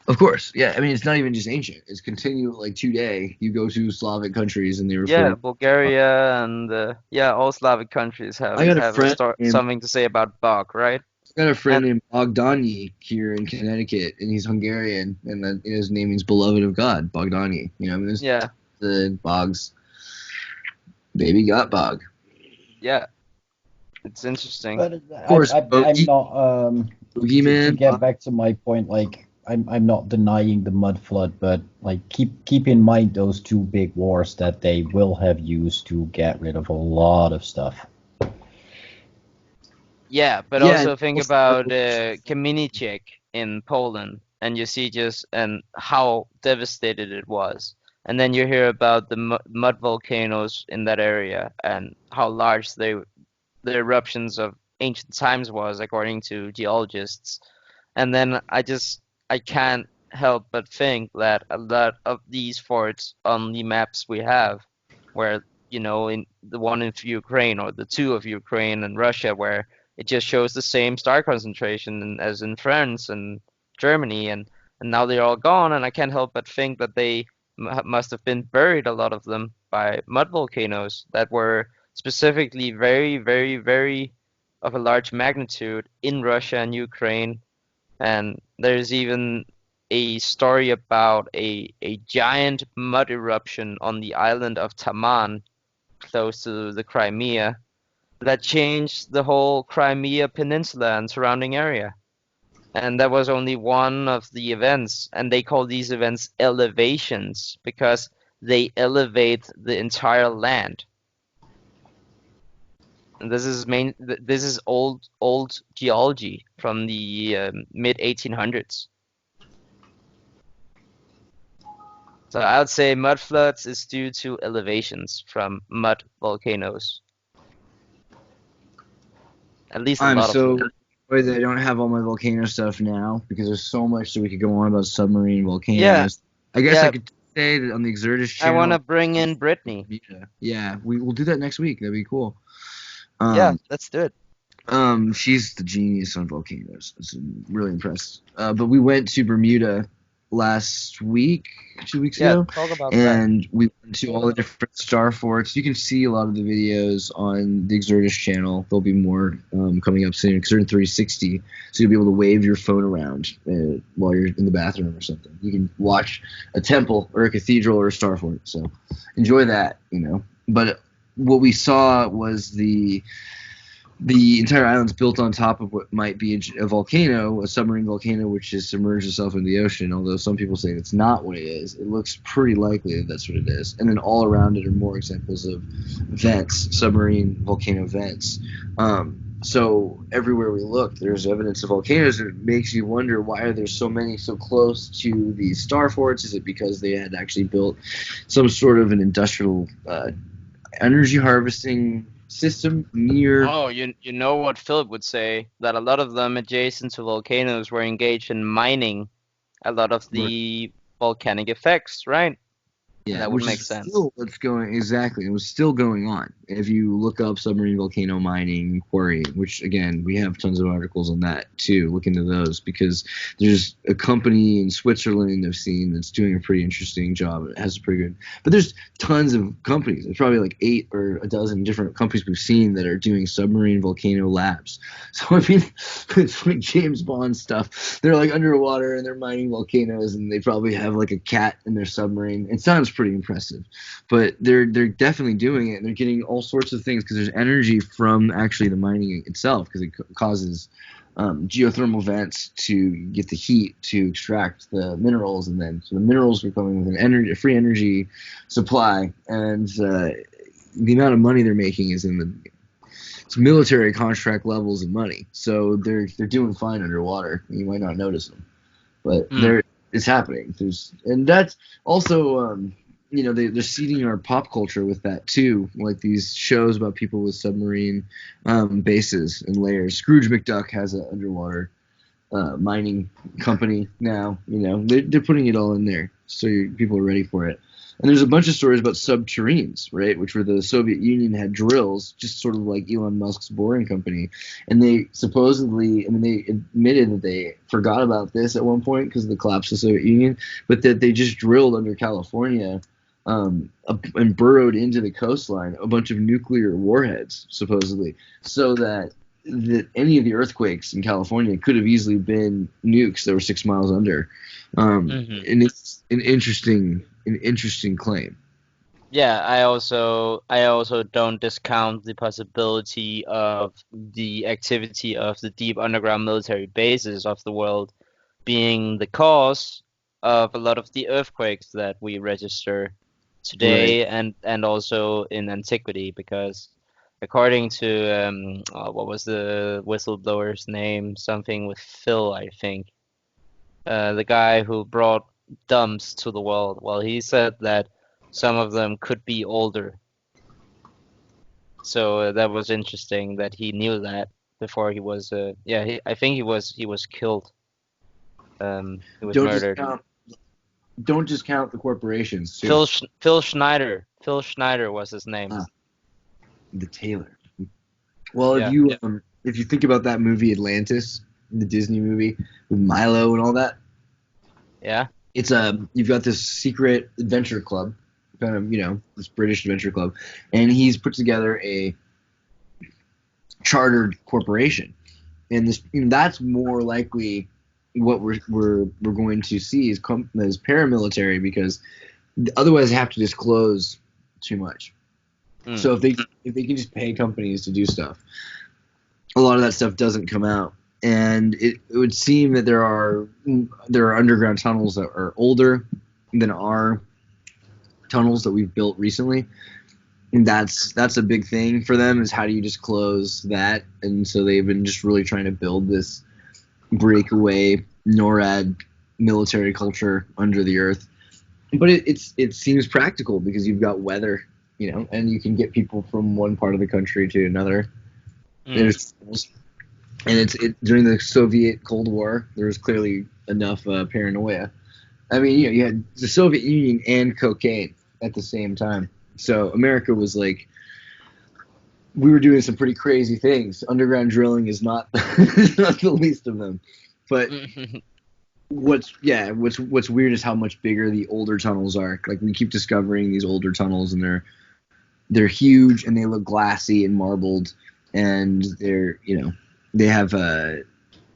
Of course, yeah. I mean, it's not even just ancient. It's continued like today. You go to Slavic countries and they refer. Yeah, Bulgaria and all Slavic countries have something to say about Bog, right? I got a friend named Bogdani here in Connecticut, and he's Hungarian, and his name means beloved of God, Bogdani. You know, I mean, there's the Bogs. Baby got Bog. Yeah, it's interesting. But of course, I'm not. To get back to my point, like I'm not denying the mud flood, but like keep in mind those two big wars that they will have used to get rid of a lot of stuff. Yeah, but also think about Kamieniczek in Poland, and you see and how devastated it was. And then you hear about the mud volcanoes in that area and how large the eruptions of ancient times was, according to geologists. And then I can't help but think that a lot of these forts on the maps we have, where, in the one in Ukraine or the two of Ukraine and Russia, where it just shows the same star concentration as in France and Germany, and now they're all gone, and I can't help but think that they must have been buried, a lot of them, by mud volcanoes that were specifically very, very, very of a large magnitude in Russia and Ukraine. And there's even a story about a giant mud eruption on the island of Taman, close to the Crimea, that changed the whole Crimea Peninsula and surrounding area. And that was only one of the events, and they call these events elevations because they elevate the entire land. And this is old geology from the mid 1800s. So I would say mud floods is due to elevations from mud volcanoes. At least a lot of them. Sorry that I don't have all my volcano stuff now, because there's so much that we could go on about submarine volcanoes. Yeah. I guess I could say that on the Xirtus channel. I want to bring in Brittany. Yeah, we will do that next week. That'd be cool. Let's do it. She's the genius on volcanoes. I'm really impressed. But we went to Bermuda last week, 2 weeks Yeah, ago. talk about And we went to all the different star forts. You can see a lot of the videos on the Xirtus channel. There'll be more coming up soon. Xirtus 360, so you'll be able to wave your phone around while you're in the bathroom or something. You can watch a temple or a cathedral or a star fort. So enjoy that, you know. But what we saw was the entire island's built on top of what might be a volcano, a submarine volcano, which has submerged itself into the ocean. Although some people say it's not what it is, it looks pretty likely that that's what it is. And then all around it are more examples of vents, submarine volcano vents. So everywhere we look, there's evidence of volcanoes, and it makes you wonder, why are there so many so close to these star forts? Is it because they had actually built some sort of an industrial energy harvesting system near? Oh, you know what Philip would say, that a lot of them adjacent to volcanoes were engaged in mining a lot of the volcanic effects, right? Yeah, that would make sense. Still what's going exactly? It was still going on. If you look up submarine volcano mining, quarrying, which again we have tons of articles on that too. Look into those, because there's a company in Switzerland I've seen that's doing a pretty interesting job. It has a pretty good, but there's tons of companies. There's probably like 8 or a dozen different companies we've seen that are doing submarine volcano labs. So I mean, it's like James Bond stuff. They're like underwater and they're mining volcanoes, and they probably have like a cat in their submarine. It sounds pretty impressive, but they're definitely doing it, and they're getting all sorts of things because there's energy from actually the mining itself, because it causes geothermal vents to get the heat to extract the minerals, and then so the minerals are coming with a free energy supply, and the amount of money they're making is it's military contract levels of money, so they're doing fine underwater. You might not notice them, but it's happening. And that's also they're seeding our pop culture with that too, like these shows about people with submarine bases and layers. Scrooge McDuck has an underwater mining company now. They're putting it all in there, so people are ready for it. And there's a bunch of stories about subterranes, right, which were the Soviet Union had drills, just sort of like Elon Musk's Boring Company. And they supposedly, they admitted that they forgot about this at one point because of the collapse of the Soviet Union, but that they just drilled under California and burrowed into the coastline a bunch of nuclear warheads, supposedly, so that any of the earthquakes in California could have easily been nukes that were 6 miles under. And it's an interesting claim. Yeah, I also don't discount the possibility of the activity of the deep underground military bases of the world being the cause of a lot of the earthquakes that we register today, right, and also in antiquity, because according to what was the whistleblower's name? Something with Phil, I think. The guy who brought dumps to the world. Well, he said that some of them could be older. So that was interesting that he knew that before he was. I think he was killed. He was murdered. Don't just count the corporations. Too. Phil Schneider. Phil Schneider was his name. The tailor. Well, if you think about that movie Atlantis, the Disney movie with Milo and all that. Yeah. It's you've got this secret adventure club, kind of, this British adventure club, and he's put together a chartered corporation, and that's more likely what we're going to see is paramilitary, because otherwise they have to disclose too much. So if they can just pay companies to do stuff, a lot of that stuff doesn't come out. And it would seem that there are underground tunnels that are older than our tunnels that we've built recently, and that's a big thing for them, is how do you disclose that? And so they've been just really trying to build this breakaway NORAD military culture under the earth. But it seems practical because you've got weather, and you can get people from one part of the country to another. And during the Soviet Cold War, there was clearly enough paranoia. I mean, you had the Soviet Union and cocaine at the same time. So America was like, we were doing some pretty crazy things. Underground drilling is not not the least of them. But what's weird is how much bigger the older tunnels are. Like, we keep discovering these older tunnels, and they're huge, and they look glassy and marbled, and they have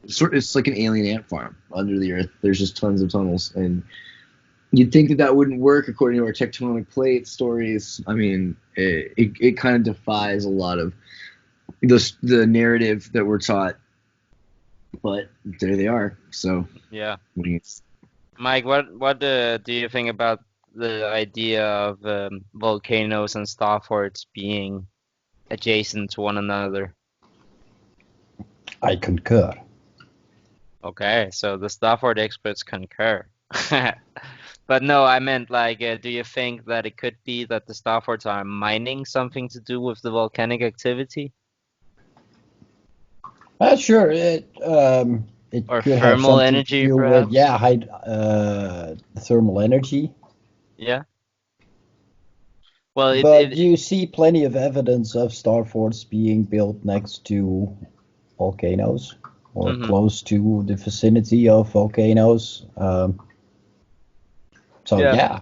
it's like an alien ant farm under the earth. There's just tons of tunnels, and you'd think that wouldn't work according to our tectonic plate stories. I mean, it kind of defies a lot of the narrative that we're taught, but there they are. So yeah. Mike, what do you think about the idea of volcanoes and star forts being adjacent to one another? I concur. Okay, so the star fort experts concur. But no, I meant like, do you think that it could be that the star forts are mining something to do with the volcanic activity? Sure. It or could thermal have energy, to do perhaps? With, thermal energy. Yeah. Well, but you see plenty of evidence of star forts being built next to volcanoes or close to the vicinity of volcanoes. Yeah.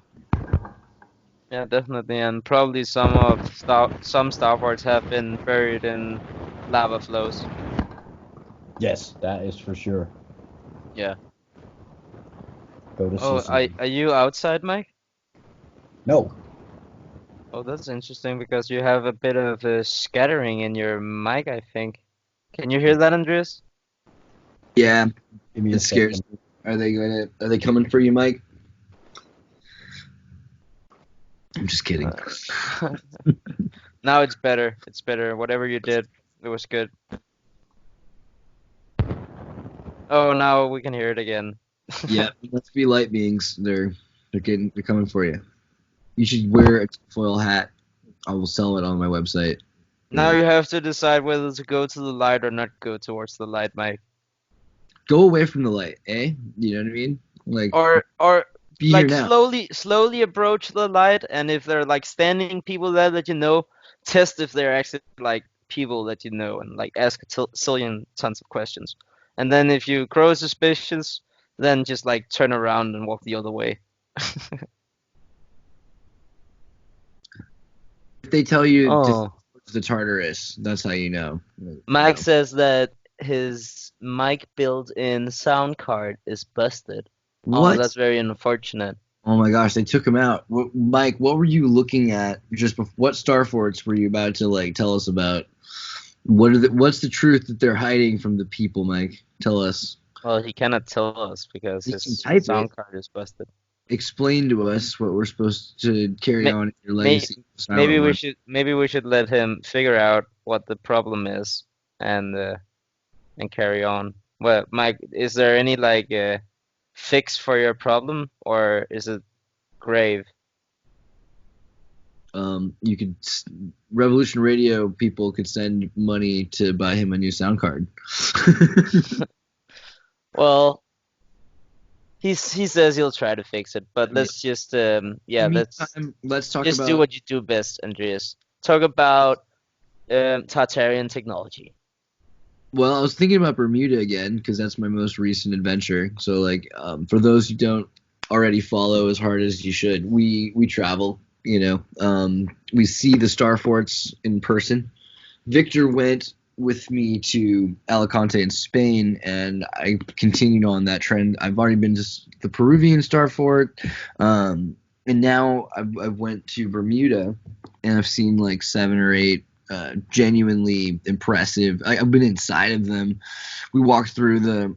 Yeah, definitely, and probably some star forts have been buried in lava flows. Yes, that is for sure. Yeah. Go to Sicily. Are you outside, Mike? No. Oh, that's interesting because you have a bit of a scattering in your mic, I think. Can you hear that, Andreas? Yeah, it scares me. Are they coming for you, Mike? I'm just kidding. Now it's better. It's better. Whatever you did, it was good. Oh, now we can hear it again. Yeah, let's be light beings. They're coming for you. You should wear a foil hat. I will sell it on my website. Now you have to decide whether to go to the light or not go towards the light, Mike. Go away from the light, eh? You know what I mean? Like, or like here slowly approach the light, and if there are like standing people there that you know, test if they're actually like people that you know, and like ask a zillion tons of questions. And then if you grow suspicious, then just like turn around and walk the other way. If they tell you the Tartarus, that's how you know. Mike says that his mic built-in sound card is busted. What? Oh, that's very unfortunate. Oh my gosh, they took him out. Mike, what were you looking at just before? What star forts were you about to like tell us about? What's the truth that they're hiding from the people, Mike? Tell us. Well, he cannot tell us because his sound card is busted. Explain to us what we're supposed to carry on in your legacy. Maybe we should let him figure out what the problem is and carry on. Well, Mike, is there any like fix for your problem, or is it grave? You could Revolution Radio people could send money to buy him a new sound card. Well, he says he'll try to fix it, but let's just let's talk about, do what you do best, Andreas. Talk about Tartarian technology. Well, I was thinking about Bermuda again because that's my most recent adventure. So, like, for those who don't already follow as hard as you should, we travel. You know, we see the star forts in person. Victor went with me to Alicante in Spain, and I continued on that trend. I've already been to the Peruvian star fort, and now I've went to Bermuda, and I've seen like 7 or 8 genuinely impressive. I've been inside of them. We walked through the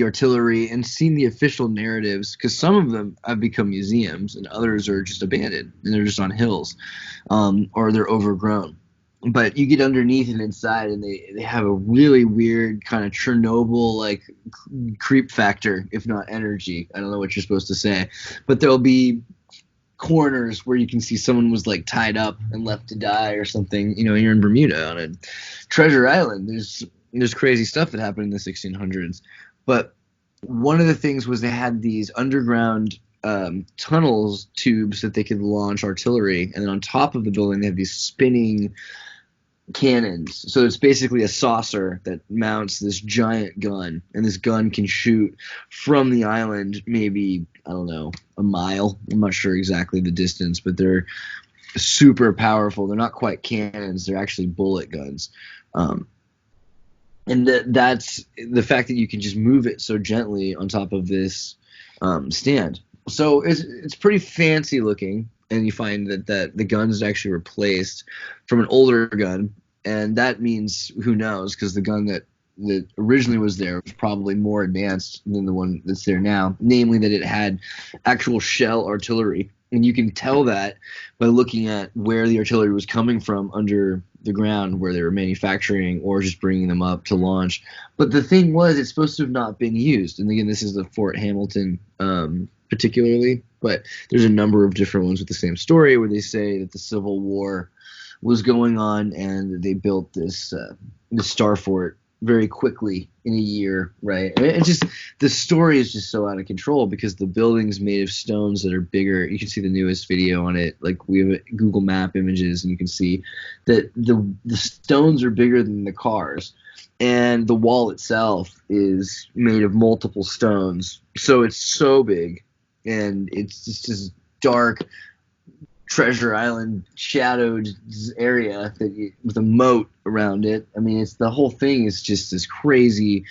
artillery and seen the official narratives, because some of them have become museums and others are just abandoned and they're just on hills, or they're overgrown. But you get underneath and inside, and they have a really weird kind of Chernobyl like creep factor, if not energy. I don't know what you're supposed to say, but there'll be corners where you can see someone was like tied up and left to die or something. You know, you're in Bermuda on a treasure island. There's crazy stuff that happened in the 1600s. But one of the things was they had these underground tunnels, tubes that they could launch artillery, and then on top of the building they have these spinning cannons. So it's basically a saucer that mounts this giant gun, and this gun can shoot from the island maybe, I don't know, a mile. I'm not sure exactly the distance, but they're super powerful. They're not quite cannons. They're actually bullet guns. And that's the fact that you can just move it so gently on top of this stand. So it's pretty fancy looking, and you find that the gun is actually replaced from an older gun, and that means who knows, because the gun that originally was there was probably more advanced than the one that's there now, namely that it had actual shell artillery. And you can tell that by looking at where the artillery was coming from under the ground, where they were manufacturing or just bringing them up to launch. But the thing was, it's supposed to have not been used. And again, this is the Fort Hamilton particularly, but there's a number of different ones with the same story where they say that the Civil War was going on and they built this star fort very quickly in a year, right? I mean, it's just, the story is just so out of control because the building's made of stones that are bigger. You can see the newest video on it. Like, we have Google Map images, and you can see that the stones are bigger than the cars, and the wall itself is made of multiple stones. So it's so big, and it's just this dark Treasure Island shadowed area with a moat around it. I mean, the whole thing is just this crazy.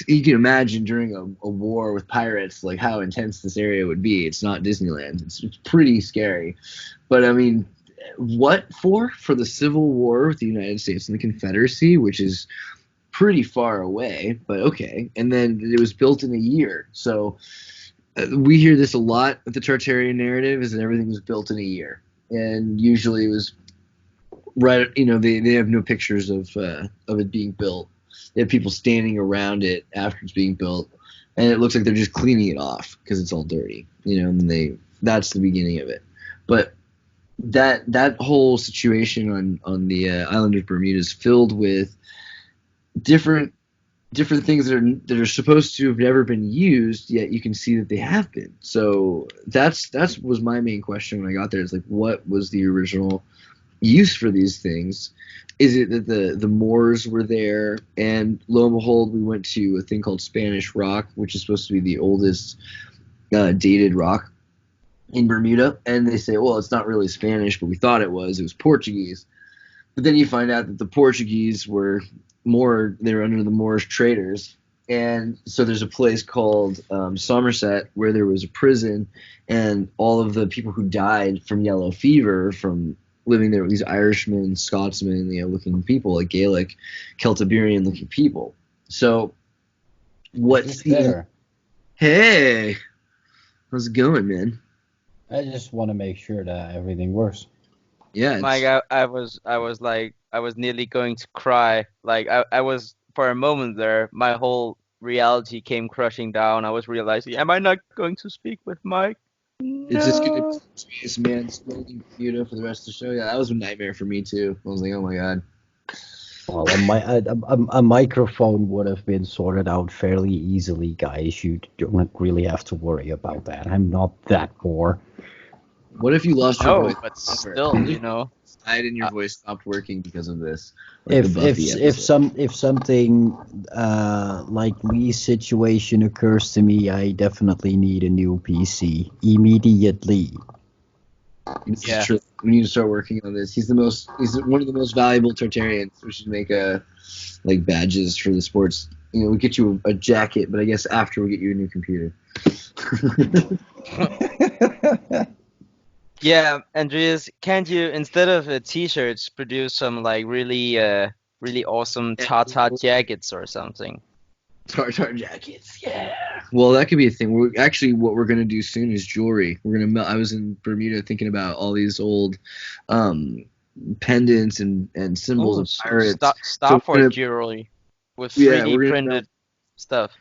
You can imagine during a war with pirates, like how intense this area would be. It's not Disneyland. It's pretty scary. But I mean, what for the Civil War with the United States and the Confederacy, which is pretty far away, but okay. And then it was built in a year. So we hear this a lot with the Tartarian narrative, is that everything was built in a year. And usually it was right, they have no pictures of it being built. They have people standing around it after it's being built, and it looks like they're just cleaning it off because it's all dirty, and that's the beginning of it. But that whole situation on the island of Bermuda is filled with different things that are supposed to have never been used, yet you can see that they have been. So that was my main question when I got there. It's like, what was the original use for these things? Is it that the Moors were there? And lo and behold, we went to a thing called Spanish Rock, which is supposed to be the oldest dated rock in Bermuda. And they say, well, it's not really Spanish, but we thought it was. It was Portuguese. But then you find out that the Portuguese were they're under the Moorish traders. And so there's a place called Somerset where there was a prison, and all of the people who died from yellow fever from living there with these Irishmen, Scotsmen, looking people, like Gaelic, Celtiberian looking people. So what's better? Hey, how's it going, man? I just want to make sure that everything works. Yeah, Mike, I was nearly going to cry. Like I was, for a moment there, my whole reality came crushing down. I was realizing, am I not going to speak with Mike? No. It's just going to be this man scrolling computer for the rest of the show. Yeah, that was a nightmare for me too. I was like, oh my god. Well, a microphone would have been sorted out fairly easily, guys. You don't really have to worry about that. I'm not that poor. What if you lost your voice? But still, died and your voice stopped working because of this? Like if something like Lee's situation occurs to me, I definitely need a new PC immediately. Yeah, we need to start working on this. He's one of the most valuable Tartarians. We should make badges for the sports. We get you a jacket, but I guess after we get you a new computer. Yeah, Andreas, can't you, instead of t-shirts, produce some really awesome Tata jackets or something? Tartar jackets, yeah. Well, that could be a thing. What we're gonna do soon is jewelry. I was in Bermuda thinking about all these old pendants and symbols of pirates. Starfort jewelry with 3D printed stuff.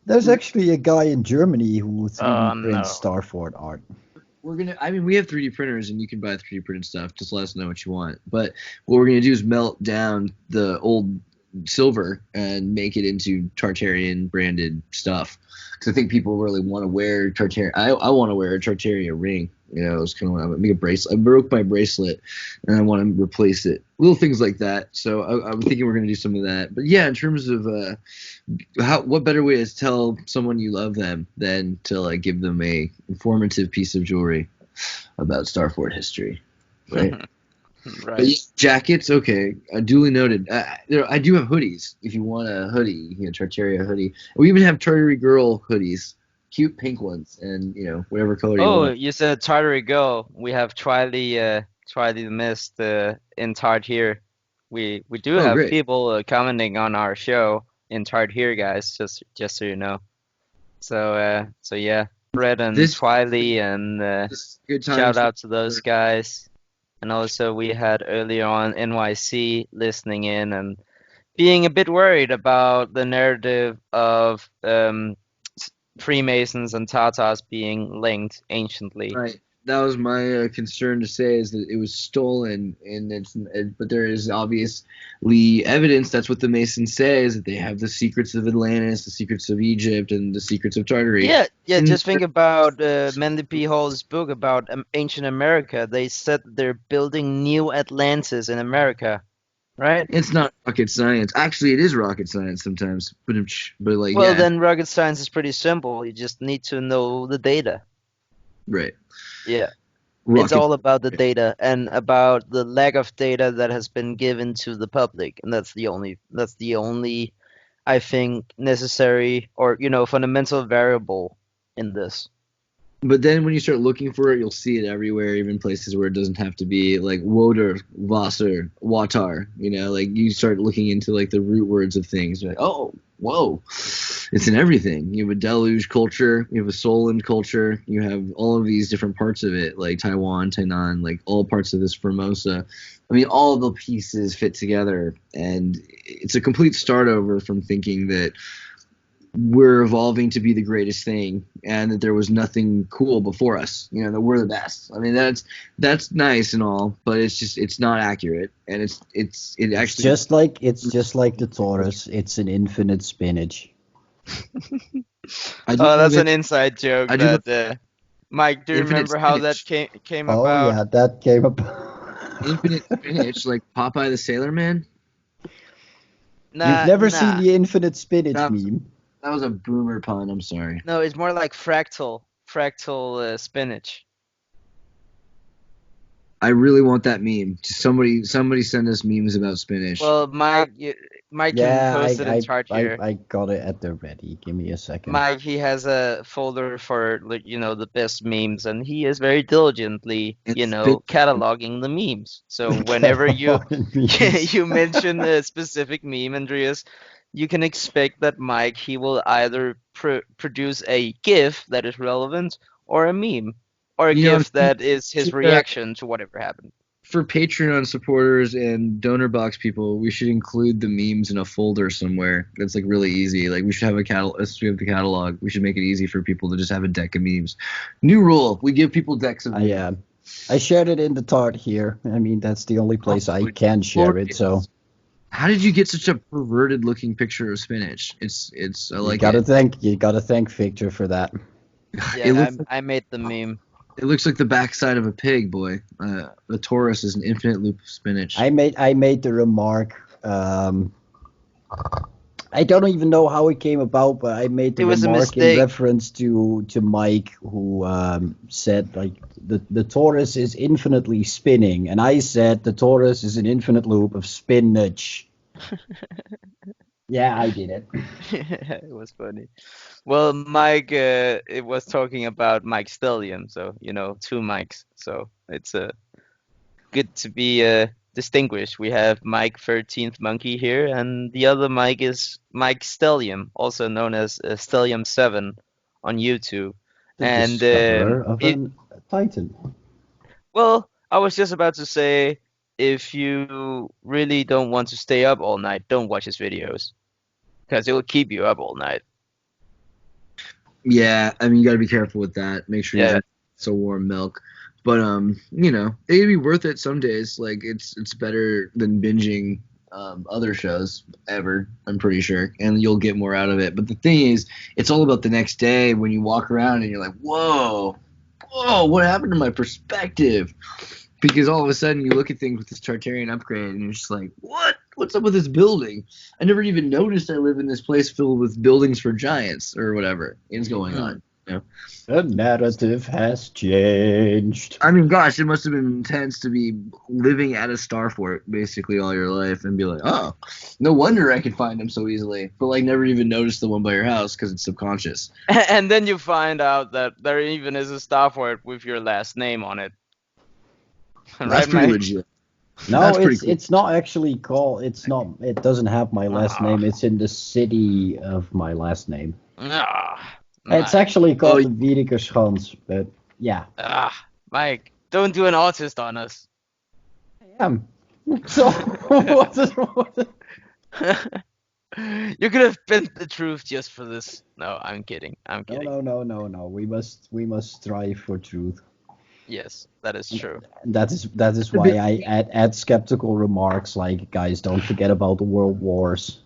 There's actually a guy in Germany who 3D prints Starfort art. We have 3D printers, and you can buy 3D printed stuff. Just let us know what you want. But what we're gonna do is melt down the old silver and make it into Tartarian branded stuff, because I think people really want to wear Tartarian. I want to wear a Tartarian ring, You know, it was kind of like, make a bracelet. I broke my bracelet, and I want to replace it. Little things like that. So I'm thinking we're going to do some of that. But yeah, in terms of what better way to tell someone you love them than to like give them a informative piece of jewelry about Star Fort history, right? Right. But yeah, jackets, okay, duly noted. I do have hoodies. If you want a hoodie, Tartaria hoodie. We even have Tartary girl hoodies, cute pink ones, and whatever color you want. Oh, you said Tartary girl. We have Triley the Mist in Tart here. We do have great. people commenting on our show in Tart here, guys. Just so you know. So yeah, Fred and Triley, and shout out to those guys. And also we had earlier on NYC listening in and being a bit worried about the narrative of Freemasons and Tatars being linked anciently. Right. That was my concern to say, is that it was stolen, but there is obviously evidence. That's what the Masons say, is that they have the secrets of Atlantis, the secrets of Egypt, and the secrets of Tartary. Yeah. Just think about Manly P. Hall's book about ancient America. They said they're building new Atlantis in America, right? It's not rocket science. Actually, it is rocket science sometimes. But like, well, then rocket science is pretty simple. You just need to know the data. Right. Yeah. It's all about the data and about the lack of data that has been given to the public, and that's the only I think necessary or fundamental variable in this. But then when you start looking for it, you'll see it everywhere, even places where it doesn't have to be, like Woder, Wasser, Watar. Like you start looking into like the root words of things. You're like, oh, whoa, it's in everything. You have a deluge culture, you have a Solent culture, you have all of these different parts of it, like Taiwan, Tainan, like all parts of this Formosa. I mean, all the pieces fit together, and it's a complete start over from thinking that we're evolving to be the greatest thing and that there was nothing cool before us, that we're the best. I mean, that's nice and all, but it's not accurate. And it's just like the Taurus. It's an infinite spinach. That's an inside joke. Mike, do you remember how that came about? Oh yeah, that came about. Infinite spinach, like Popeye the Sailor Man? You've never seen the infinite spinach meme? That was a boomer pun. I'm sorry. No, it's more like fractal spinach. I really want that meme. Somebody send us memes about spinach. Well, Mike can post it in chart here. I got it at the ready. Give me a second. Mike, he has a folder for the best memes, and he is very diligently cataloging the memes. So whenever you mention a specific meme, Andreas, you can expect that Mike, he will either produce a GIF that is relevant or a meme or a GIF that is his reaction to whatever happened. For Patreon supporters and donor box people, we should include the memes in a folder somewhere. That's like really easy. Like we should have a catalog. We have the catalog. We should make it easy for people to just have a deck of memes. New rule: we give people decks of memes. Yeah, I shared it in the Tart here. I mean, that's the only place I can share it. So. How did you get such a perverted looking picture of spinach? It's I like you gotta thank Victor for that. Yeah, I made the meme. It looks like the backside of a pig, boy. The Taurus is an infinite loop of spinach. I made the remark. I don't even know how it came about, but I made the remark in reference to Mike, who said like the Taurus is infinitely spinning, and I said the Taurus is an infinite loop of spinach. Yeah, I did it. It was funny. Well, Mike, it was talking about Mike Stellium, so two Mikes. So it's good to be distinguished. We have Mike 13thMonkey here, and the other Mike is Mike Stellium, also known as Stellium7 on YouTube. And of a Titan. Well, I was just about to say, if you really don't want to stay up all night, don't watch his videos, because it will keep you up all night. Yeah, I mean, you got to be careful with that. Make sure you have some warm milk. But it'd be worth it some days. Like it's better than binging other shows ever, I'm pretty sure, and you'll get more out of it. But the thing is, it's all about the next day when you walk around and you're like, whoa, whoa, what happened to my perspective? Because all of a sudden you look at things with this Tartarian upgrade and you're just like, what? What's up with this building? I never even noticed I live in this place filled with buildings for giants or whatever is going on. You know? The narrative has changed. I mean, gosh, it must have been intense to be living at a star fort basically all your life and be like, oh, no wonder I can find them so easily. But like never even notice the one by your house because it's subconscious. And then you find out that there even is a star fort with your last name on it. That's pretty legit. No, it's not actually called. It's not. It doesn't have my last name. It's in the city of my last name. It's actually called the Wiedekerschans, but yeah. Mike, don't do an autist on us. I am. So what is You could have bent the truth just for this. No, I'm kidding. I'm kidding. No. We must strive for truth. Yes, that is true. That is why I add skeptical remarks like, guys, don't forget about the world wars.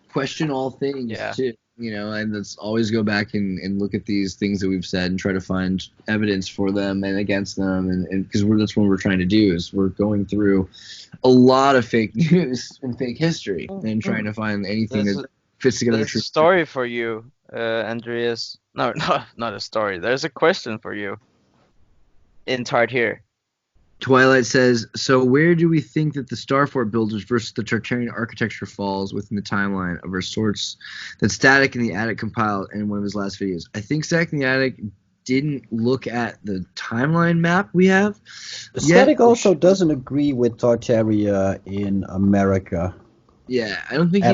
Question all things too, you know, and let's always go back and look at these things that we've said and try to find evidence for them and against them, and because that's what we're trying to do is we're going through a lot of fake news and fake history and trying to find anything that fits together. There's a story for you, Andreas. No, not a story. There's a question for you. In Tartary. Twilight says, so where do we think that the Starfort builders versus the Tartarian architecture falls within the timeline of our source that Static in the Attic compiled in one of his last videos? I think Static in the Attic didn't look at the timeline map we have. Static also doesn't agree with Tartaria in America. Yeah, I don't think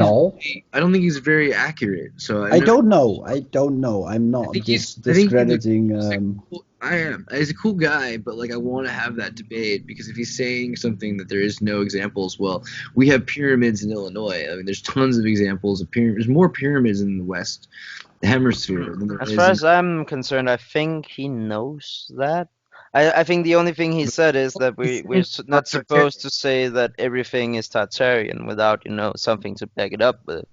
he's very accurate. So I don't know. I'm not discrediting. I am. He's a cool guy, but like I want to have that debate because if he's saying something that there is no examples, well, we have pyramids in Illinois. I mean, there's tons of examples of pyramids. There's more pyramids in the West Hemisphere than there is. As far as I'm concerned, I think he knows that. I think the only thing he said is that we're not supposed to say that everything is Tartarian without, something to back it up with.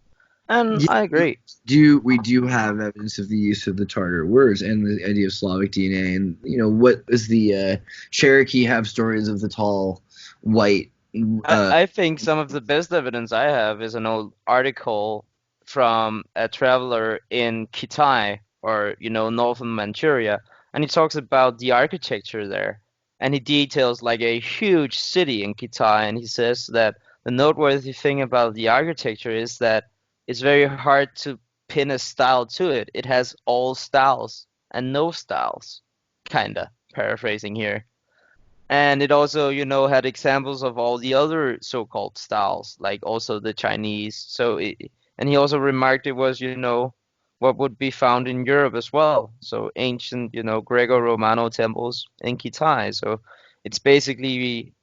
And I agree. We do have evidence of the use of the Tartar words and the idea of Slavic DNA. And, what is the Cherokee have stories of the tall, white... I think some of the best evidence I have is an old article from a traveler in Kitai, or, northern Manchuria. And he talks about the architecture there. And he details like a huge city in Kitai. And he says that the noteworthy thing about the architecture is that it's very hard to pin a style to it. It has all styles and no styles, kinda, paraphrasing here. And it also, had examples of all the other so-called styles, like also the Chinese. And he also remarked it was, what would be found in Europe as well. So ancient, Greco-Romano temples in Kitai. So it's basically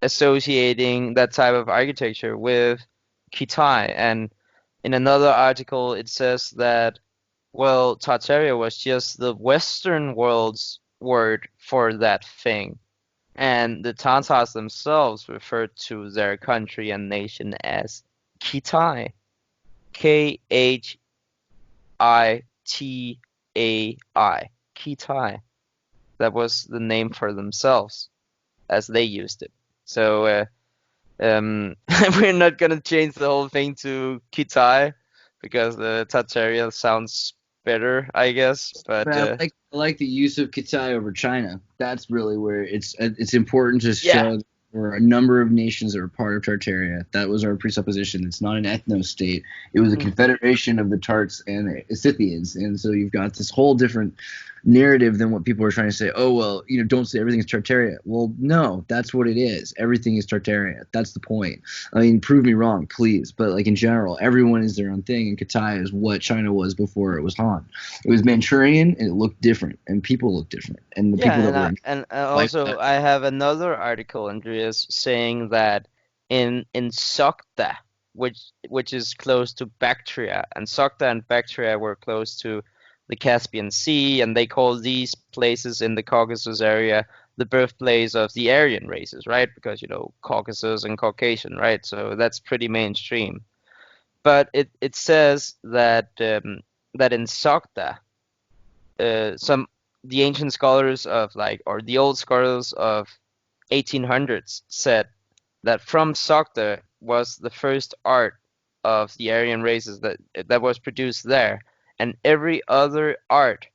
associating that type of architecture with Kitai. And in another article, it says that, well, Tartaria was just the Western world's word for that thing. And the Tatars themselves referred to their country and nation as Kitai. Khitai. Kitai. That was the name for themselves as they used it. So we're not gonna change the whole thing to Kitai because the Tartaria sounds better, I guess. But I like the use of Kitai over China. That's really where it's important to show that there were a number of nations that were part of Tartaria. That was our presupposition. It's not an ethno-state. It was a confederation of the Tarts and the Scythians. And so you've got this whole different narrative than what people are trying to say. Oh, well, don't say everything is Tartaria. Well, no, that's what it is. Everything is Tartaria. That's the point. I mean, prove me wrong, please. But like in general, everyone is their own thing. And Kitai is what China was before it was Han. It was Manchurian, and it looked different, and people looked different. And the people that were and also I have another article, Andreas, saying that in Sogda, which is close to Bactria, and Sogda and Bactria were close to the Caspian Sea, and they call these places in the Caucasus area the birthplace of the Aryan races, right? Because, Caucasus and Caucasian, right? So that's pretty mainstream. But it says that that in Sogda, some the ancient scholars of or the old scholars of 1800s said that from Sogda was the first art of the Aryan races that was produced there, and every other art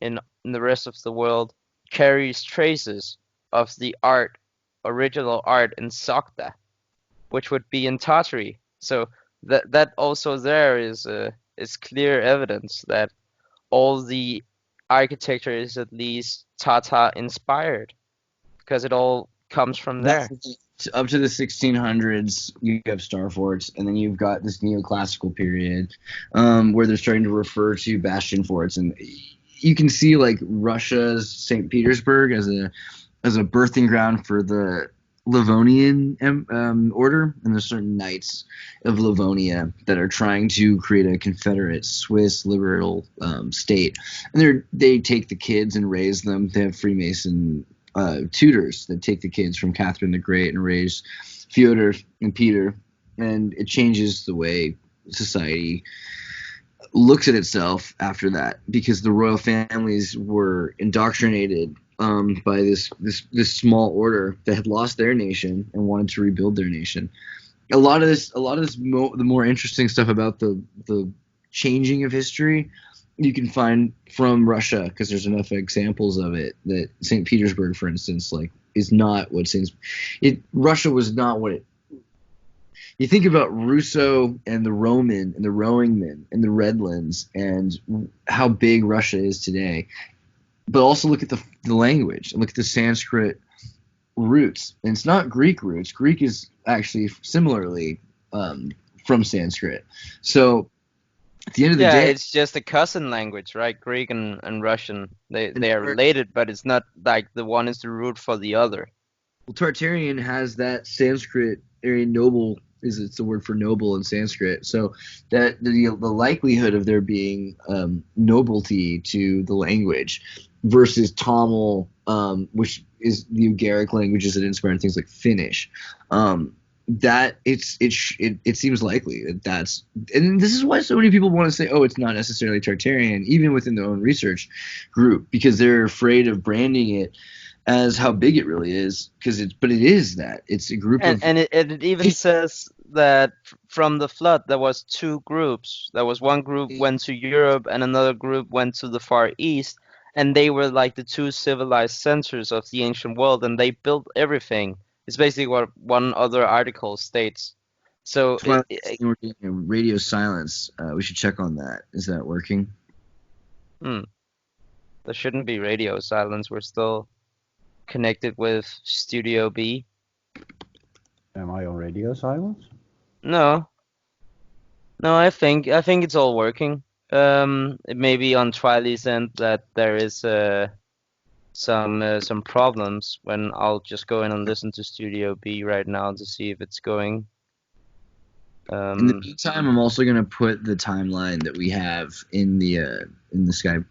in the rest of the world carries traces of the original art in Sogda, which would be in Tartary. So that also there is clear evidence that all the architecture is at least Tatar inspired, because it all comes from there. Up to the 1600s, you have star forts, and then you've got this neoclassical period where they're starting to refer to bastion forts, and you can see like Russia's St. Petersburg as a birthing ground for the Livonian order, and there's certain knights of Livonia that are trying to create a confederate Swiss liberal state, and they take the kids and raise them. They have Freemason tutors that take the kids from Catherine the Great and raise Fyodor and Peter, and it changes the way society looks at itself after that, because the royal families were indoctrinated by this small order that had lost their nation and wanted to rebuild their nation. A lot of this, the more interesting stuff about the changing of history, you can find from Russia, because there's enough examples of it. That St. Petersburg, for instance, is not what Russia was not what it. You think about Rousseau and the Roman and the rowing men and the Redlands and how big Russia is today, but also look at the language and look at the Sanskrit roots. And it's not Greek roots. Greek is actually similarly from Sanskrit. So at the end of the day, it's just a cousin language, right? Greek and Russian, they are related, but it's not like the one is the root for the other. Well, Tartarian has that Sanskrit Aryan noble. It's the word for noble in Sanskrit. So that the likelihood of there being nobility to the language versus Tamil, which is the Ugaric languages that inspired things like Finnish, that it seems likely that's, and this is why so many people want to say, oh, it's not necessarily Tartarian, even within their own research group, because they're afraid of branding it as how big it really is, but it is that. It's a group of... And it even says that from the flood there was two groups. There was one group went to Europe and another group went to the Far East, and they were like the two civilized centers of the ancient world, and they built everything. It's basically what one other article states. So we're getting a radio silence. We should check on that. Is that working? There shouldn't be radio silence. We're still connected with Studio B. Am I on radio silence? No, I think it's all working. It may be on Triley's end that there is some problems. When I'll just go in and listen to Studio B right now to see if it's going. In the meantime, I'm also gonna put the timeline that we have in the Skype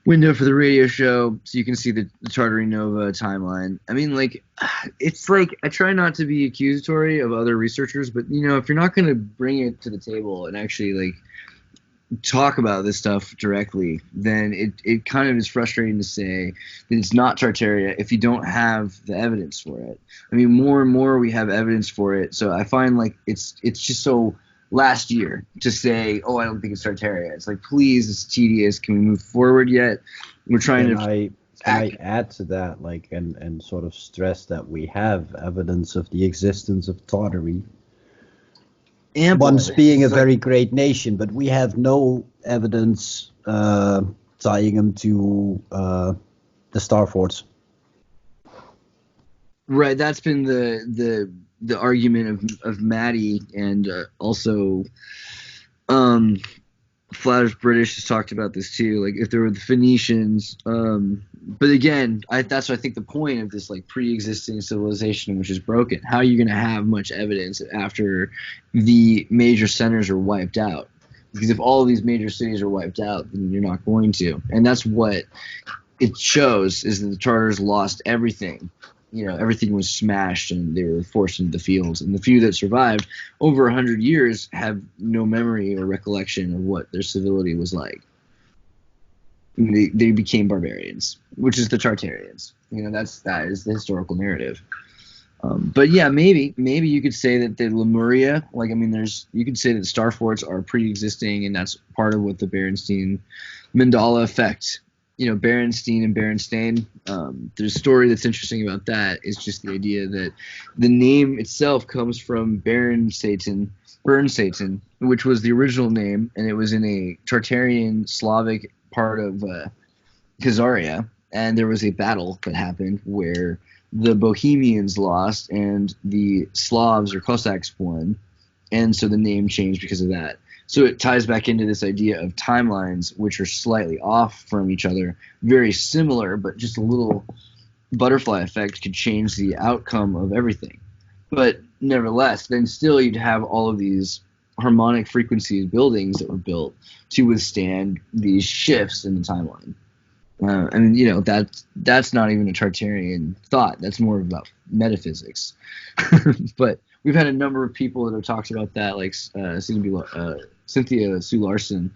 window for the radio show, so you can see the Tartary Nova timeline. I mean, it's I try not to be accusatory of other researchers, but if you're not going to bring it to the table and actually talk about this stuff directly, then it kind of is frustrating to say that it's not Tartaria if you don't have the evidence for it. I mean, more and more we have evidence for it, so I find it's just so last year to say, oh, I don't think it's Tartaria. It's please, it's tedious. Can we move forward yet? We're trying to... Can I add to that, and sort of stress that we have evidence of the existence of Tartary. Once being a very great nation, but we have no evidence tying them to the Star Forts. Right, that's been the argument of Maddie, and also Flatters British has talked about this too. If there were the Phoenicians, but again, that's what I think the point of this pre-existing civilization which is broken. How are you going to have much evidence after the major centers are wiped out? Because if all of these major cities are wiped out, then you're not going to, and that's what it shows, is that the Tartars lost everything. Everything was smashed and they were forced into the fields. And the few that survived over 100 years have no memory or recollection of what their civility was like. They became barbarians, which is the Tartarians. That is the historical narrative. But yeah, maybe you could say that the Lemuria, you could say that star forts are pre-existing, and that's part of what the Berenstain Mandala effect. Berenstain and Berenstain. There's a story that's interesting about that. Is just the idea that the name itself comes from Berenstain, which was the original name, and it was in a Tartarian Slavic part of Khazaria, and there was a battle that happened where the Bohemians lost and the Slavs or Cossacks won, and so the name changed because of that. So it ties back into this idea of timelines, which are slightly off from each other, very similar, but just a little butterfly effect could change the outcome of everything. But nevertheless, then still you'd have all of these harmonic frequencies buildings that were built to withstand these shifts in the timeline. That's not even a Tartarian thought. That's more about metaphysics. But we've had a number of people that have talked about that, like Cynthia Sue Larson,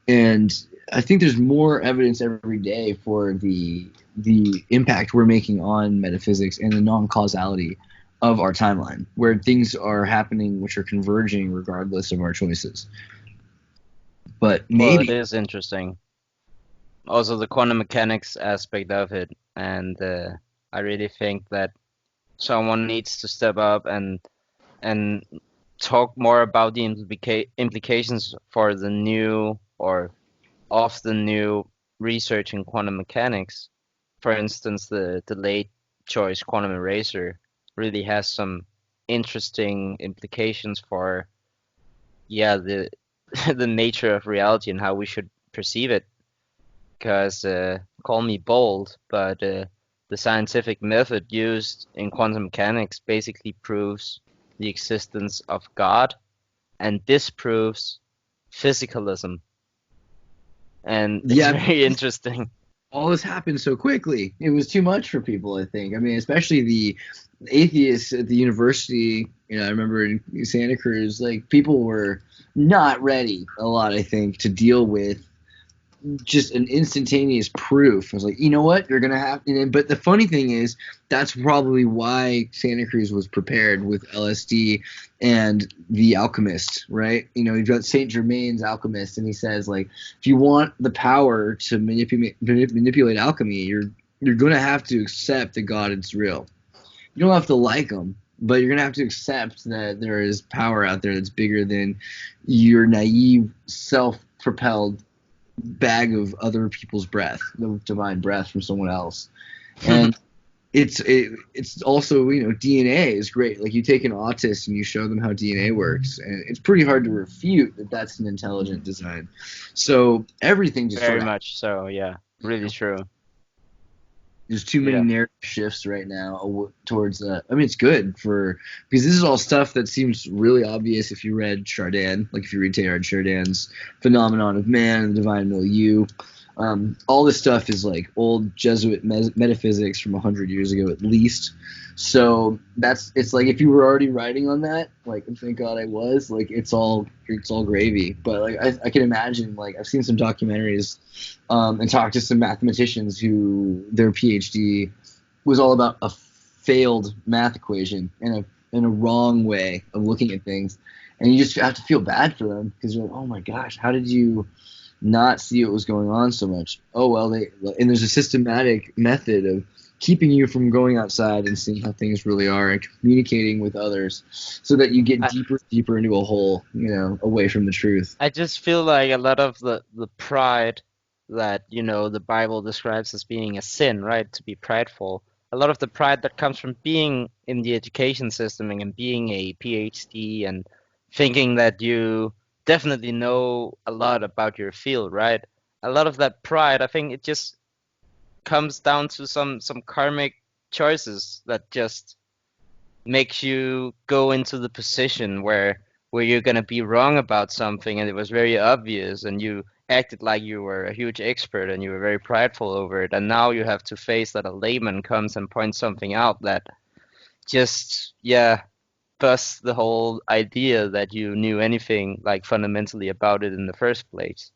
and I think there's more evidence every day for the impact we're making on metaphysics and the non-causality of our timeline, where things are happening which are converging regardless of our choices. But maybe it is interesting. Also, the quantum mechanics aspect of it, and I really think that someone needs to step up and talk more about the implications for the new or of the new research in quantum mechanics. For instance, the late choice quantum eraser really has some interesting implications for the the nature of reality and how we should perceive it. Because call me bold, but the scientific method used in quantum mechanics basically proves the existence of God and disproves physicalism. And it's very interesting. All this happened so quickly. It was too much for people, I think. Especially the atheists at the university. I remember in Santa Cruz, people were not ready a lot, I think, to deal with just an instantaneous proof. I was like, you know what, you're gonna have to. But the funny thing is, that's probably why Santa Cruz was prepared with LSD and the alchemist, right? You've got Saint Germain's alchemist, and he says, if you want the power to manipulate alchemy, you're gonna have to accept that God is real. You don't have to like him, but you're gonna have to accept that there is power out there that's bigger than your naive, self-propelled bag of other people's breath, the divine breath from someone else. And it's also, DNA is great. You take an autist and you show them how DNA works, and it's pretty hard to refute that that's an intelligent design. So everything just very much so, yeah, really true. There's too many narrative shifts right now towards that. It's good because this is all stuff that seems really obvious if you read Chardin, if you read Teilhard Chardin's Phenomenon of Man and the Divine Milieu. All this stuff is old Jesuit metaphysics from 100 years ago at least. So it's if you were already writing on that, and thank God I was, it's all gravy. But I can imagine, I've seen some documentaries and talked to some mathematicians who their PhD was all about a failed math equation and a wrong way of looking at things, and you just have to feel bad for them because you're like, oh my gosh, how did you not see what was going on so much? Oh well, and there's a systematic method of keeping you from going outside and seeing how things really are and communicating with others so that you get deeper into a hole, away from the truth. I just feel like a lot of the pride that, the Bible describes as being a sin, right? To be prideful. A lot of the pride that comes from being in the education system and being a PhD and thinking that you definitely know a lot about your field, right? A lot of that pride, I think it just comes down to some karmic choices that just makes you go into the position where you're gonna be wrong about something, and it was very obvious, and you acted like you were a huge expert and you were very prideful over it, and now you have to face that a layman comes and points something out that just busts the whole idea that you knew anything fundamentally about it in the first place.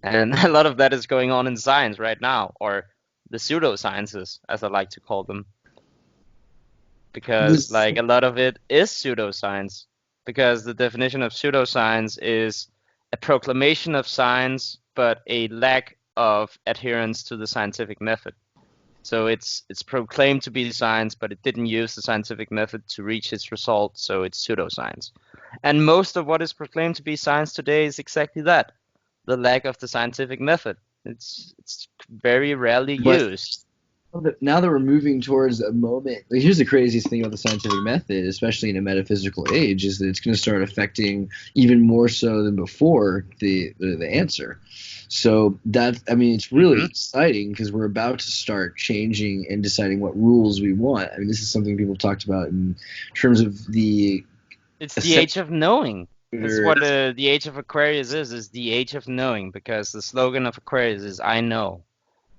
And a lot of that is going on in science right now, or the pseudosciences, as I like to call them. Because like a lot of it is pseudoscience. Because the definition of pseudoscience is a proclamation of science, but a lack of adherence to the scientific method. So it's proclaimed to be science, but it didn't use the scientific method to reach its result, so it's pseudoscience. And most of what is proclaimed to be science today is exactly that. The lack of the scientific method. It's very rarely used. Now that we're moving towards a moment, like, here's the craziest thing about the scientific method, especially in a metaphysical age, is that it's going to start affecting even more so than before the answer. So it's really exciting because we're about to start changing and deciding what rules we want. I mean, this is something people talked about in terms of the. It's the age of knowing. That's what the age of Aquarius is the age of knowing, because the slogan of Aquarius is "I know,"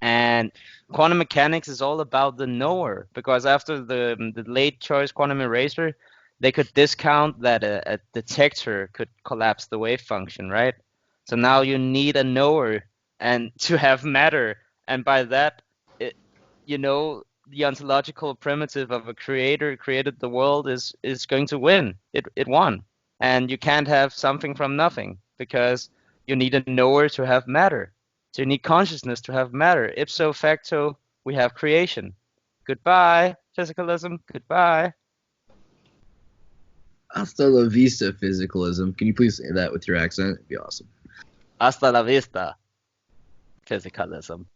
and quantum mechanics is all about the knower. Because after the late choice quantum eraser, they could discount that a detector could collapse the wave function, right? So now you need a knower and to have matter, and by that, the ontological primitive of a creator created the world is going to win. It won. And you can't have something from nothing, because you need a knower to have matter. So you need consciousness to have matter. Ipso facto, we have creation. Goodbye, physicalism. Goodbye. Hasta la vista, physicalism. Can you please say that with your accent? It'd be awesome. Hasta la vista, physicalism.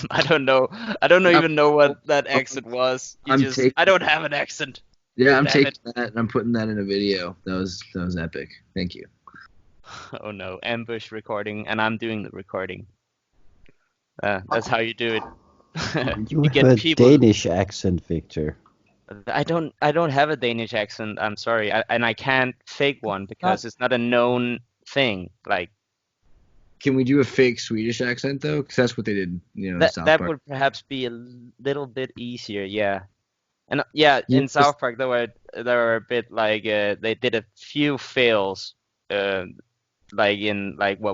I don't know. I don't even know what that accent was. I don't have an accent. Yeah, I'm taking that and I'm putting that in a video. That was epic. Thank you. Oh no, ambush recording, and I'm doing the recording. That's how you do it. You have a Danish accent, Victor. I don't have a Danish accent. I'm sorry, and I can't fake one because it's not a known thing. Like, can we do a fake Swedish accent though? Because that's what they did. That would perhaps be a little bit easier. Yeah. And in South Park, they were a bit like they did a few fails, what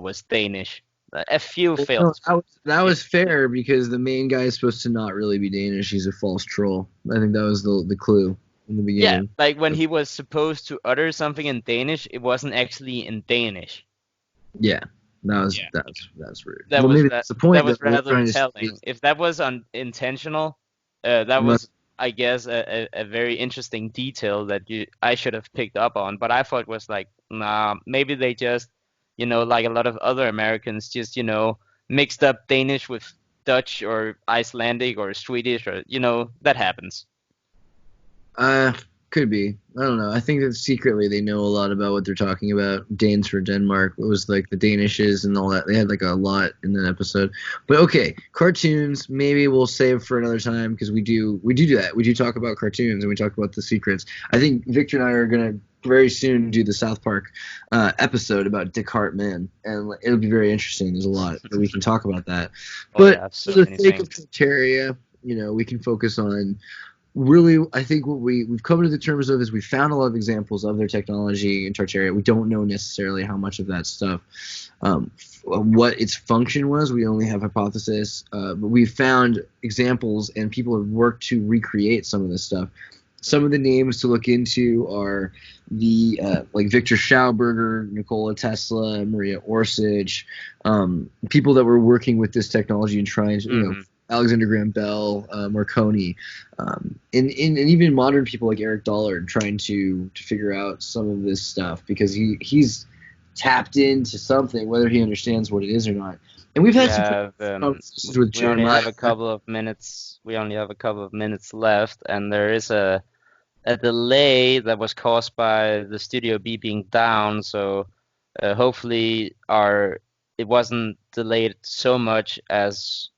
was Danish, a few fails. No, that was fair because the main guy is supposed to not really be Danish. He's a false troll. I think that was the clue in the beginning. Yeah, like when he was supposed to utter something in Danish, it wasn't actually in Danish. Yeah, that's rude. That's the point. That was rather telling. If that was unintentional, that was, I guess, a very interesting detail that I should have picked up on, but I thought it was like, nah, maybe they just, like a lot of other Americans, just, mixed up Danish with Dutch or Icelandic or Swedish, or, that happens. Could be. I don't know. I think that secretly they know a lot about what they're talking about. Danes for Denmark. It was like the Danishes and all that. They had like a lot in that episode. But okay, cartoons. Maybe we'll save for another time because we do that. We do talk about cartoons and we talk about the secrets. I think Victor and I are gonna very soon do the South Park episode about Dick Hartman, and it'll be very interesting. There's a lot that we can talk about that. But for the sake of Tartaria, we can focus on. Really, I think what we've covered in the terms of is we found a lot of examples of their technology in Tartaria. We don't know necessarily how much of that stuff, what its function was. We only have hypothesis, but we found examples and people have worked to recreate some of this stuff. Some of the names to look into are the like Victor Schauberger, Nikola Tesla, Maria Orsich, people that were working with this technology and trying to, Alexander Graham Bell, Marconi, and even modern people like Eric Dollard trying to figure out some of this stuff because he's tapped into something, whether he understands what it is or not. And we've had some conversations with Jeremiah. We only have a couple of minutes left, and there is a delay that was caused by the Studio B being down. So hopefully it wasn't delayed so much as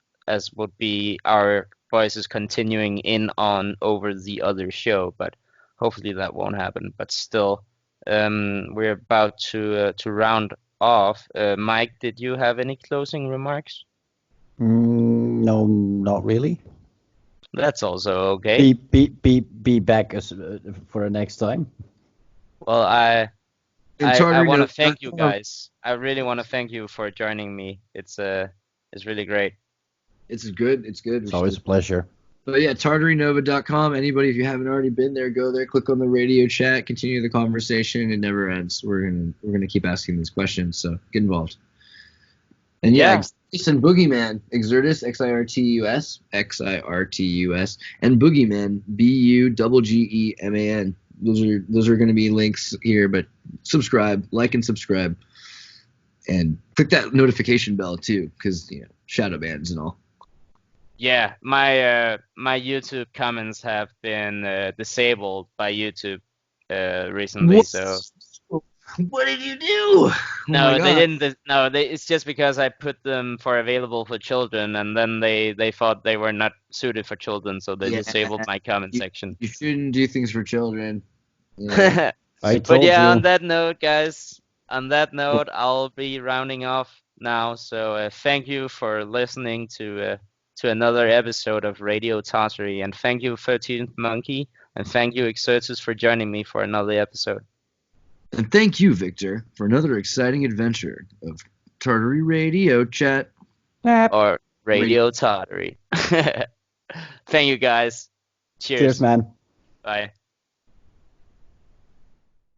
would be our voices continuing in on over the other show, but hopefully that won't happen. But still, we're about to round off. Mike, did you have any closing remarks? No, not really. That's also okay. Be back for the next time. Well, I want to thank you guys. I really want to thank you for joining me. It's really great. It's good. It's always a pleasure. But yeah, tartarynova.com. Anybody, if you haven't already been there, go there, click on the radio chat, continue the conversation. It never ends. We're gonna keep asking these questions, so get involved. And yeah, Xirtus and Boogeyman, Xirtus, Xirtus, Xirtus, and Boogeyman, Buggeman. Those are going to be links here, but subscribe, like and subscribe, and click that notification bell too, because shadow bans and all. Yeah, my YouTube comments have been disabled by YouTube recently. What? So what did you do? No, they didn't. No, it's just because I put them for available for children, and then they thought they were not suited for children, so they disabled my comment section. You shouldn't do things for children. Yeah. But yeah, on that note, guys, I'll be rounding off now. So thank you for listening to another episode of Radio Tartary, and thank you 13thMonkey, and thank you Xirtus for joining me for another episode. And thank you, Victor, for another exciting adventure of Tartary Radio Chat. Or Radio Tartary. Thank you, guys. Cheers. Cheers, man. Bye.